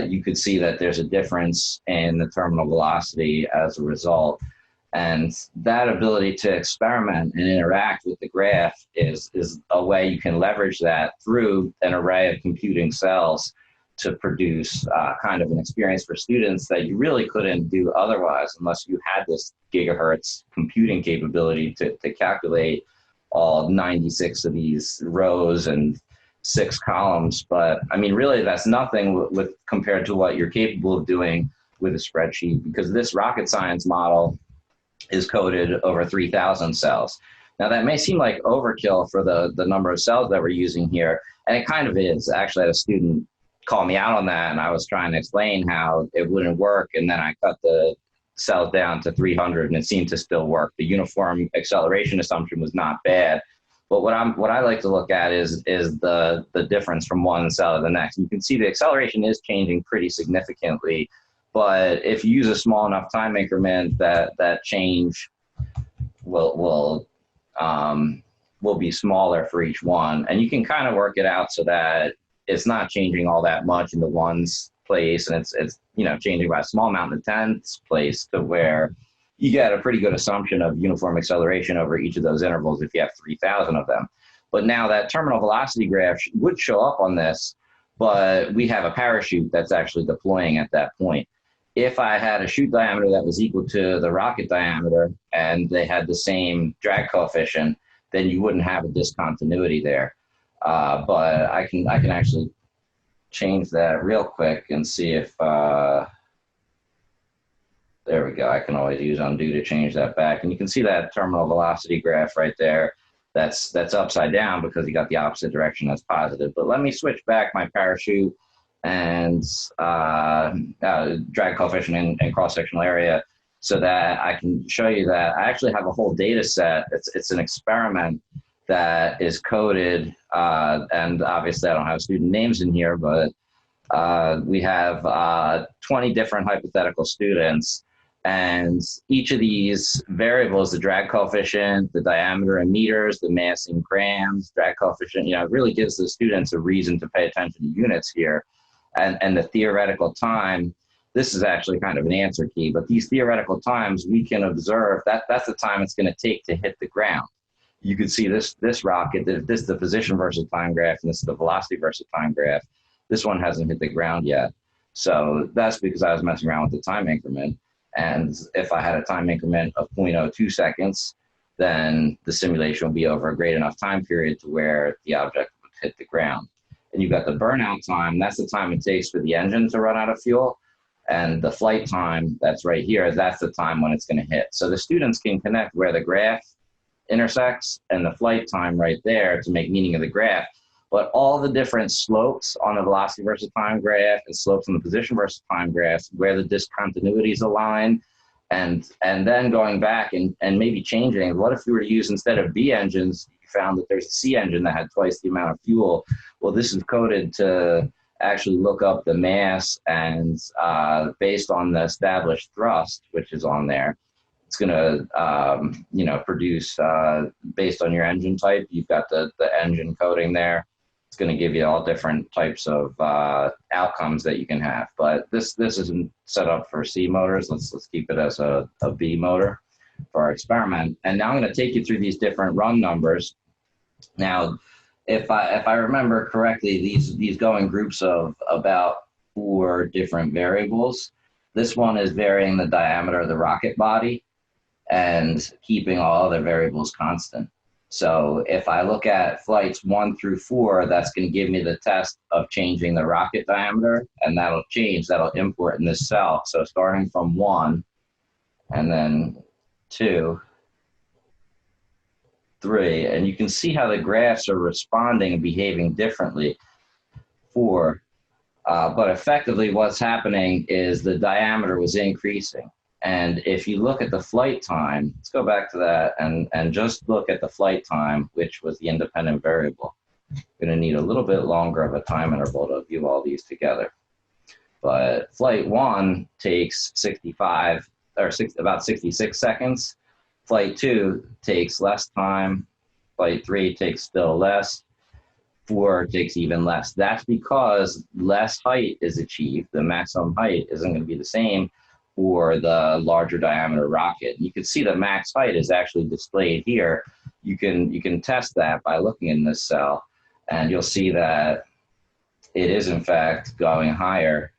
you could see that there's a difference in the terminal velocity as a result. And that ability to experiment and interact with the graph is a way you can leverage that through an array of computing cells to produce kind of an experience for students that you really couldn't do otherwise unless you had this gigahertz computing capability to calculate all 96 of these rows and 6 columns. But I mean, really, that's nothing with compared to what you're capable of doing with a spreadsheet, because this rocket science model is coded over 3,000 cells. Now, that may seem like overkill for the number of cells that we're using here, and it kind of is. Actually, I had a student call me out on that, and I was trying to explain how it wouldn't work, and then I cut the cells down to 300, and it seemed to still work. The uniform acceleration assumption was not bad. But what I like to look at is the difference from one cell to the next. You can see the acceleration is changing pretty significantly, but if you use a small enough time increment, that change will be smaller for each one, and you can kind of work it out so that it's not changing all that much in the ones place, and it's changing by a small amount in the tenths place, to where you get a pretty good assumption of uniform acceleration over each of those intervals if you have 3,000 of them. But now that terminal velocity graph would show up on this, but we have a parachute that's actually deploying at that point. If I had a chute diameter that was equal to the rocket diameter and they had the same drag coefficient, then you wouldn't have a discontinuity there. But I can actually change that real quick and see if, there we go. I can always use undo to change that back. And you can see that terminal velocity graph right there. That's upside down because you got the opposite direction that's positive. But let me switch back my parachute and drag coefficient and cross-sectional area so that I can show you that I actually have a whole data set. It's an experiment that is coded, and obviously I don't have student names in here, but we have 20 different hypothetical students, and each of these variables, the drag coefficient, the diameter in meters, the mass in grams, drag coefficient, it really gives the students a reason to pay attention to units here. And the theoretical time, this is actually kind of an answer key, but these theoretical times we can observe that's the time it's going to take to hit the ground. You can see this rocket, this is the position versus time graph, and this is the velocity versus time graph. This one hasn't hit the ground yet. So that's because I was messing around with the time increment. And if I had a time increment of 0.02 seconds, then the simulation will be over a great enough time period to where the object would hit the ground. And you've got the burnout time, that's the time it takes for the engine to run out of fuel. And the flight time, that's right here, that's the time when it's going to hit. So the students can connect where the graph intersects and the flight time right there to make meaning of the graph. But all the different slopes on the velocity versus time graph and slopes on the position versus time graph, where the discontinuities align, and then going back and maybe changing, what if we were to use, instead of B engines, you found that there's a C engine that had twice the amount of fuel. Well, this is coded to actually look up the mass, and based on the established thrust, which is on there, it's going to, produce, based on your engine type, you've got the engine coding there. It's going to give you all different types of outcomes that you can have. But this isn't set up for C motors. Let's keep it as a B motor for our experiment. And now I'm going to take you through these different run numbers. Now, if I remember correctly, these go in groups of about 4 different variables. This one is varying the diameter of the rocket body and keeping all other variables constant. So if I look at flights 1 through 4, that's going to give me the test of changing the rocket diameter, and that'll import in this cell. So starting from 1, and then 2, 3, and you can see how the graphs are responding and behaving differently. 4, but effectively what's happening is the diameter was increasing. And if you look at the flight time, let's go back to that and just look at the flight time, which was the independent variable. Going to need a little bit longer of a time interval to view all these together. But flight 1 takes 65 or about 66 seconds. Flight 2 takes less time. Flight 3 takes still less. 4 takes even less. That's because less height is achieved. The maximum height isn't going to be the same for the larger diameter rocket. You can see the max height is actually displayed here. You can test that by looking in this cell, and you'll see that it is in fact going higher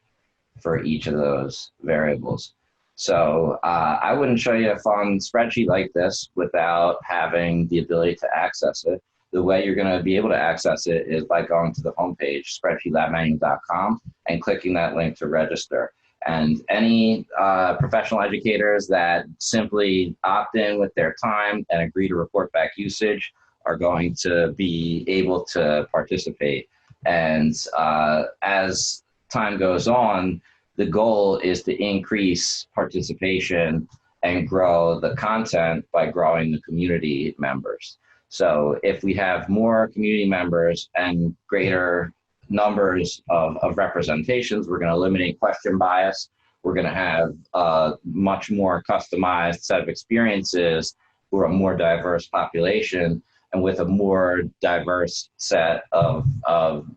for each of those variables. So I wouldn't show you a fun spreadsheet like this without having the ability to access it. The way you're going to be able to access it is by going to the homepage, spreadsheetlabmanual.com, and clicking that link to register. And any professional educators that simply opt in with their time and agree to report back usage are going to be able to participate. And as time goes on, the goal is to increase participation and grow the content by growing the community members. So if we have more community members and greater numbers of representations, we're going to eliminate question bias. We're going to have a much more customized set of experiences for a more diverse population and with a more diverse set of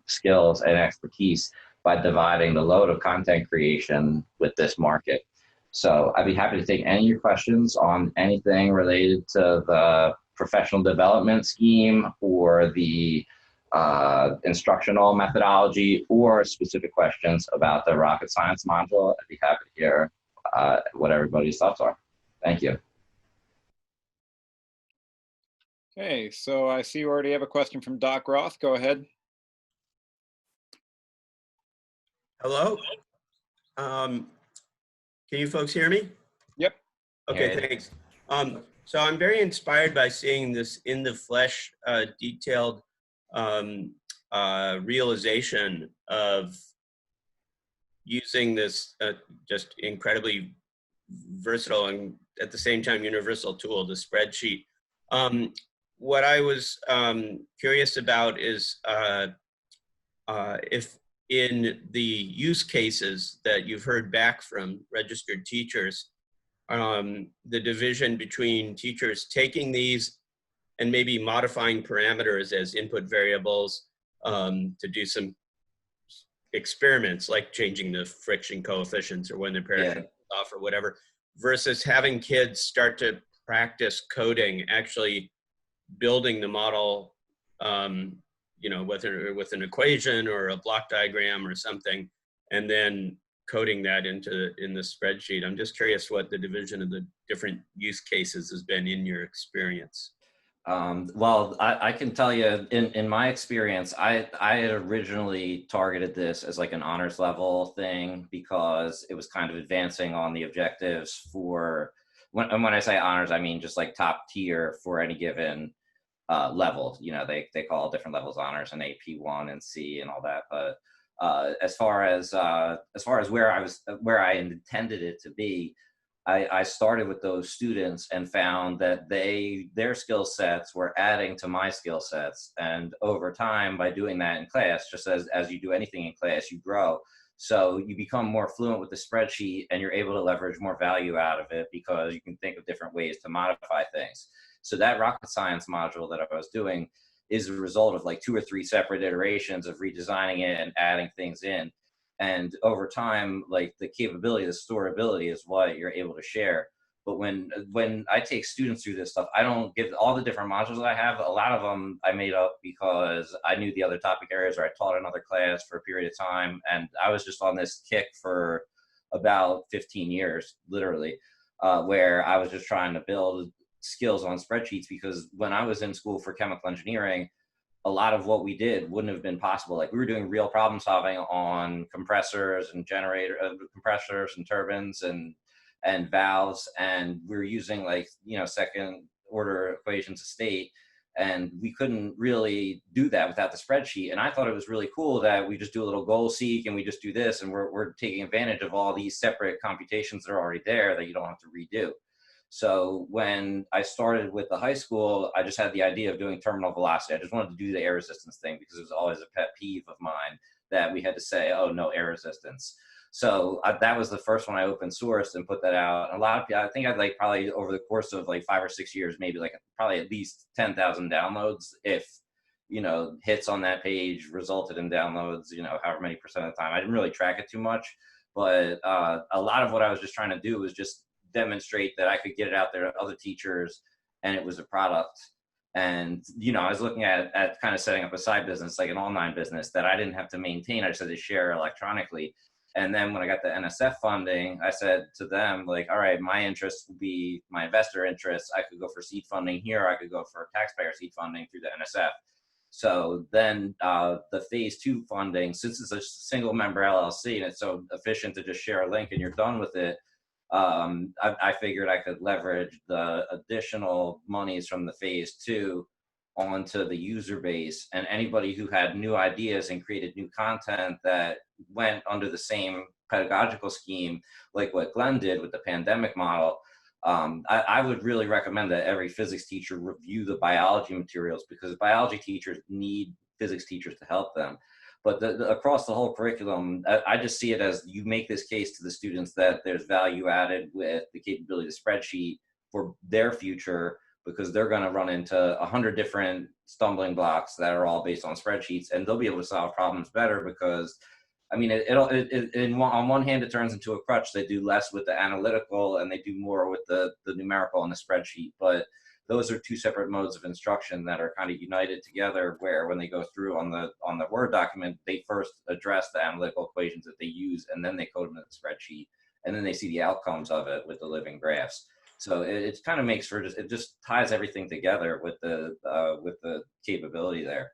skills and expertise by dividing the load of content creation with this market. So I'd be happy to take any of your questions on anything related to the professional development scheme or the instructional methodology or specific questions about the rocket science module. I'd be happy to hear what everybody's thoughts are. Thank you. Okay, so I see you already have a question from Doc Roth. Go ahead. Hello. Can you folks hear me? Yep. Okay, thanks. So I'm very inspired by seeing this in the flesh, detailed realization of using this just incredibly versatile and at the same time universal tool, the spreadsheet. What I was curious about is if in the use cases that you've heard back from registered teachers, the division between teachers taking these and maybe modifying parameters as input variables to do some experiments like changing the friction coefficients or when the parachute is off or whatever, versus having kids start to practice coding, actually building the model, you know, with an equation or a block diagram or something, and then coding that in the spreadsheet. I'm just curious what the division of the different use cases has been in your experience. Well, I can tell you in my experience, I had originally targeted this as like an honors level thing because it was kind of advancing on the objectives for, when I say honors, I mean just like top tier for any given level. You know, they call different levels honors and AP 1 and C and all that. But as far as where I intended it to be, I started with those students and found that their skill sets were adding to my skill sets. And over time, by doing that in class, just as you do anything in class, you grow. So you become more fluent with the spreadsheet and you're able to leverage more value out of it because you can think of different ways to modify things. So that rocket science module that I was doing is a result of like 2 or 3 separate iterations of redesigning it and adding things in. And over time, like the capability, the storability is what you're able to share. But when I take students through this stuff, I don't give all the different modules that I have. A lot of them I made up because I knew the other topic areas, or I taught another class for a period of time. And I was just on this kick for about 15 years, literally, where I was just trying to build skills on spreadsheets, because when I was in school for chemical engineering, a lot of what we did wouldn't have been possible. Like, we were doing real problem solving on compressors and compressors and turbines and valves, and we were using, like, you know, second order equations of state, and we couldn't really do that without the spreadsheet. And I thought it was really cool that we just do a little goal seek and we just do this, and we're taking advantage of all these separate computations that are already there that you don't have to redo. So when I started with the high school, I just had the idea of doing terminal velocity. I just wanted to do the air resistance thing because it was always a pet peeve of mine that we had to say, oh, no air resistance. So that was the first one I open sourced and put that out. And a lot of people, I think I'd like probably over the course of like 5 or 6 years, maybe like probably at least 10,000 downloads, if, you know, hits on that page resulted in downloads, you know, however many percent of the time. I didn't really track it too much, but a lot of what I was just trying to do was just demonstrate that I could get it out there to other teachers, and it was a product. And, you know, I was looking at kind of setting up a side business, like an online business that I didn't have to maintain. I just had to share electronically. And then when I got the NSF funding, I said to them, like, all right, my interest would be my investor interest. I could go for seed funding here. I could go for taxpayer seed funding through the NSF. So then the phase 2 funding, since it's a single member LLC and it's so efficient to just share a link and you're done with it, I figured I could leverage the additional monies from the phase 2 onto the user base, and anybody who had new ideas and created new content that went under the same pedagogical scheme, like what Glenn did with the pandemic model. I would really recommend that every physics teacher review the biology materials, because biology teachers need physics teachers to help them. But across the whole curriculum, I just see it as you make this case to the students that there's value added with the capability of the spreadsheet for their future, because they're going to run into 100 different stumbling blocks that are all based on spreadsheets, and they'll be able to solve problems better because, I mean, on one hand, it turns into a crutch. They do less with the analytical and they do more with the numerical on the spreadsheet. But those are two separate modes of instruction that are kind of united together, where when they go through on the Word document, they first address the analytical equations that they use, and then they code them in the spreadsheet, and then they see the outcomes of it with the living graphs. So it kind of makes for it just ties everything together with the capability there.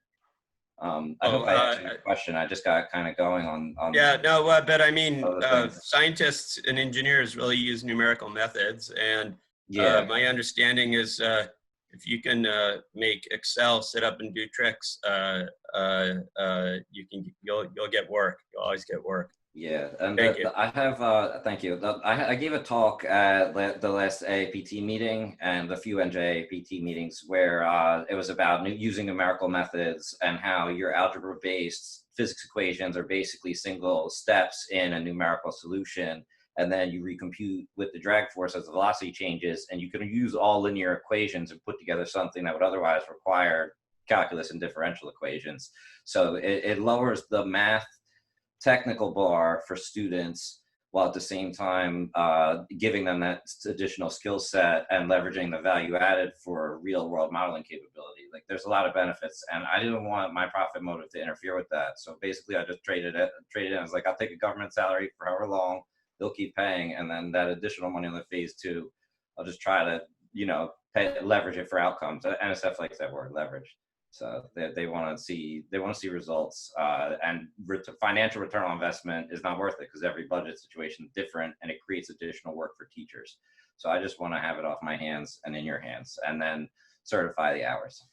I hope I answered your question. I just got kind of going on. Yeah, no, but I mean, scientists and engineers really use numerical methods, and yeah, my understanding is if you can make Excel sit up and do tricks, you'll get work. You'll always get work. Yeah, and Thank you. I have, thank you. I gave a talk at the last AAPT meeting and a few NJAPT meetings where it was about using numerical methods and how your algebra-based physics equations are basically single steps in a numerical solution, and then you recompute with the drag force as the velocity changes, and you can use all linear equations and put together something that would otherwise require calculus and differential equations. So it lowers the math technical bar for students, while at the same time giving them that additional skill set and leveraging the value added for real world modeling capability. Like, there's a lot of benefits, and I didn't want my profit motive to interfere with that. So basically I just traded in. I was like, I'll take a government salary for however long, they'll keep paying, and then that additional money on the phase 2, I'll just try to, you know, leverage it for outcomes. NSF likes that word, leverage. So they want to see results, and financial return on investment is not worth it because every budget situation is different, and it creates additional work for teachers. So I just want to have it off my hands and in your hands, and then certify the hours.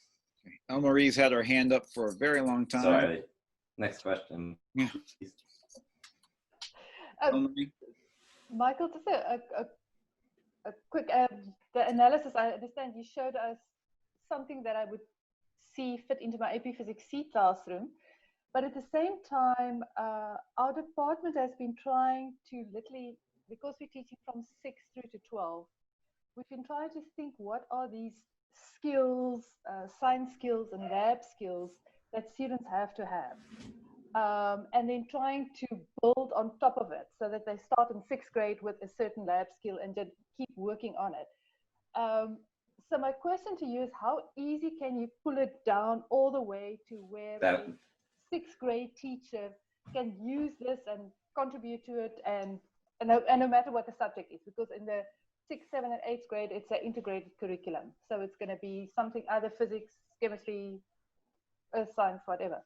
Marie's had her hand up for a very long time. Sorry. Next question. Yeah. Michael, just a quick the analysis. I understand you showed us something that I would see fit into my AP Physics C classroom, but at the same time, our department has been trying to literally, because we're teaching from 6 through to 12, we've been trying to think what are these skills, science skills and lab skills that students have to have. and then trying to build on top of it so that they start in 6th grade with a certain lab skill and just keep working on it. So my question to you is, how easy can you pull it down all the way to where a 6th grade teacher can use this and contribute to it, and no matter what the subject is, because in the 6th, 7th, and 8th grade, it's an integrated curriculum. So it's going to be something either physics, chemistry, earth science, whatever.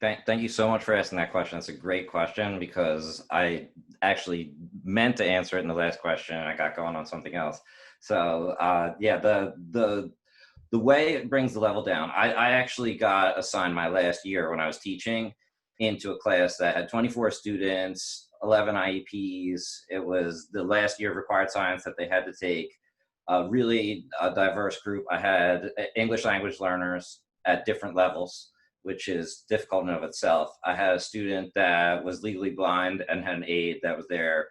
Thank you so much for asking that question. It's a great question because I actually meant to answer it in the last question and I got going on something else. So yeah, the way it brings the level down, I actually got assigned my last year when I was teaching into a class that had 24 students, 11 IEPs. It was the last year of required science that they had to take. Really a diverse group. I had English language learners at different levels, which is difficult in and of itself. I had a student that was legally blind and had an aide that was there,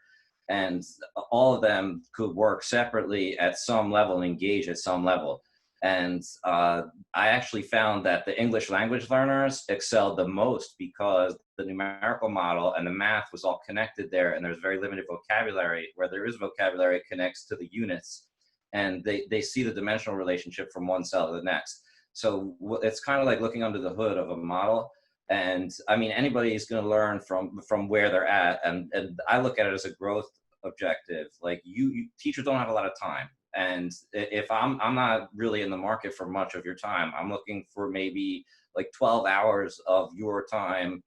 and all of them could work separately at some level and engage at some level. And I actually found that the English language learners excelled the most because the numerical model and the math was all connected there, and there's very limited vocabulary. Where there is vocabulary, it connects to the units, and they see the dimensional relationship from one cell to the next. So it's kind of like looking under the hood of a model. And I mean, anybody's going to learn from where they're at. And I look at it as a growth objective. Like you teachers don't have a lot of time. And if I'm not really in the market for much of your time, I'm looking for maybe like 12 hours of your time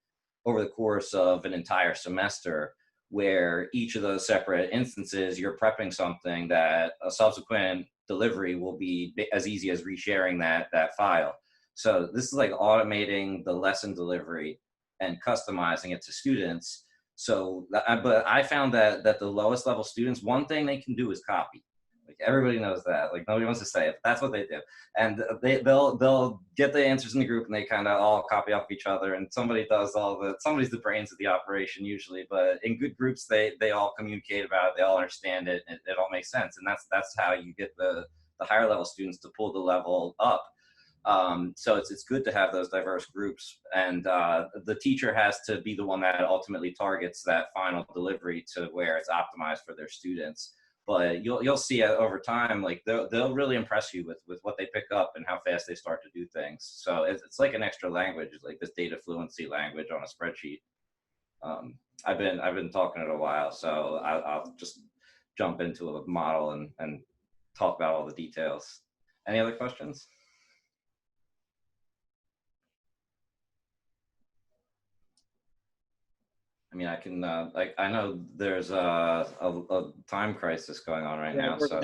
over the course of an entire semester, where each of those separate instances, you're prepping something that a subsequent delivery will be as easy as resharing that file. So this is like automating the lesson delivery and customizing it to students. So, but I found that the lowest level students, one thing they can do is copy. Like everybody knows that. Like nobody wants to say it. That's what they do, and they'll get the answers in the group, and they kind of all copy off each other. And somebody does somebody's the brains of the operation usually. But in good groups, they all communicate about it. They all understand it. And it all makes sense. And that's how you get the higher level students to pull the level up. So it's good to have those diverse groups, and the teacher has to be the one that ultimately targets that final delivery to where it's optimized for their students. But you'll see over time, like they'll really impress you with what they pick up and how fast they start to do things. So it's like an extra language, it's like this data fluency language on a spreadsheet. I've been talking it a while, so I'll just jump into a model and talk about all the details. Any other questions? I mean, I can, I know there's a time crisis going on right now. So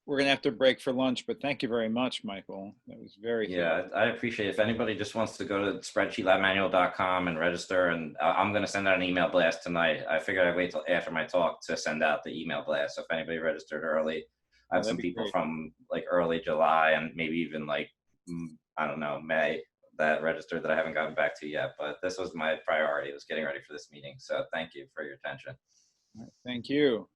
we're going to have to break for lunch, but thank you very much, Michael. That was very Yeah, I appreciate it. If anybody just wants to go to spreadsheetlabmanual.com and register, and I'm going to send out an email blast tonight. I figured I'd wait till after my talk to send out the email blast. So if anybody registered early, I have some people from like early July and maybe even like, I don't know, May that registered that I haven't gotten back to yet, but this was my priority, was getting ready for this meeting. So thank you for your attention. Thank you.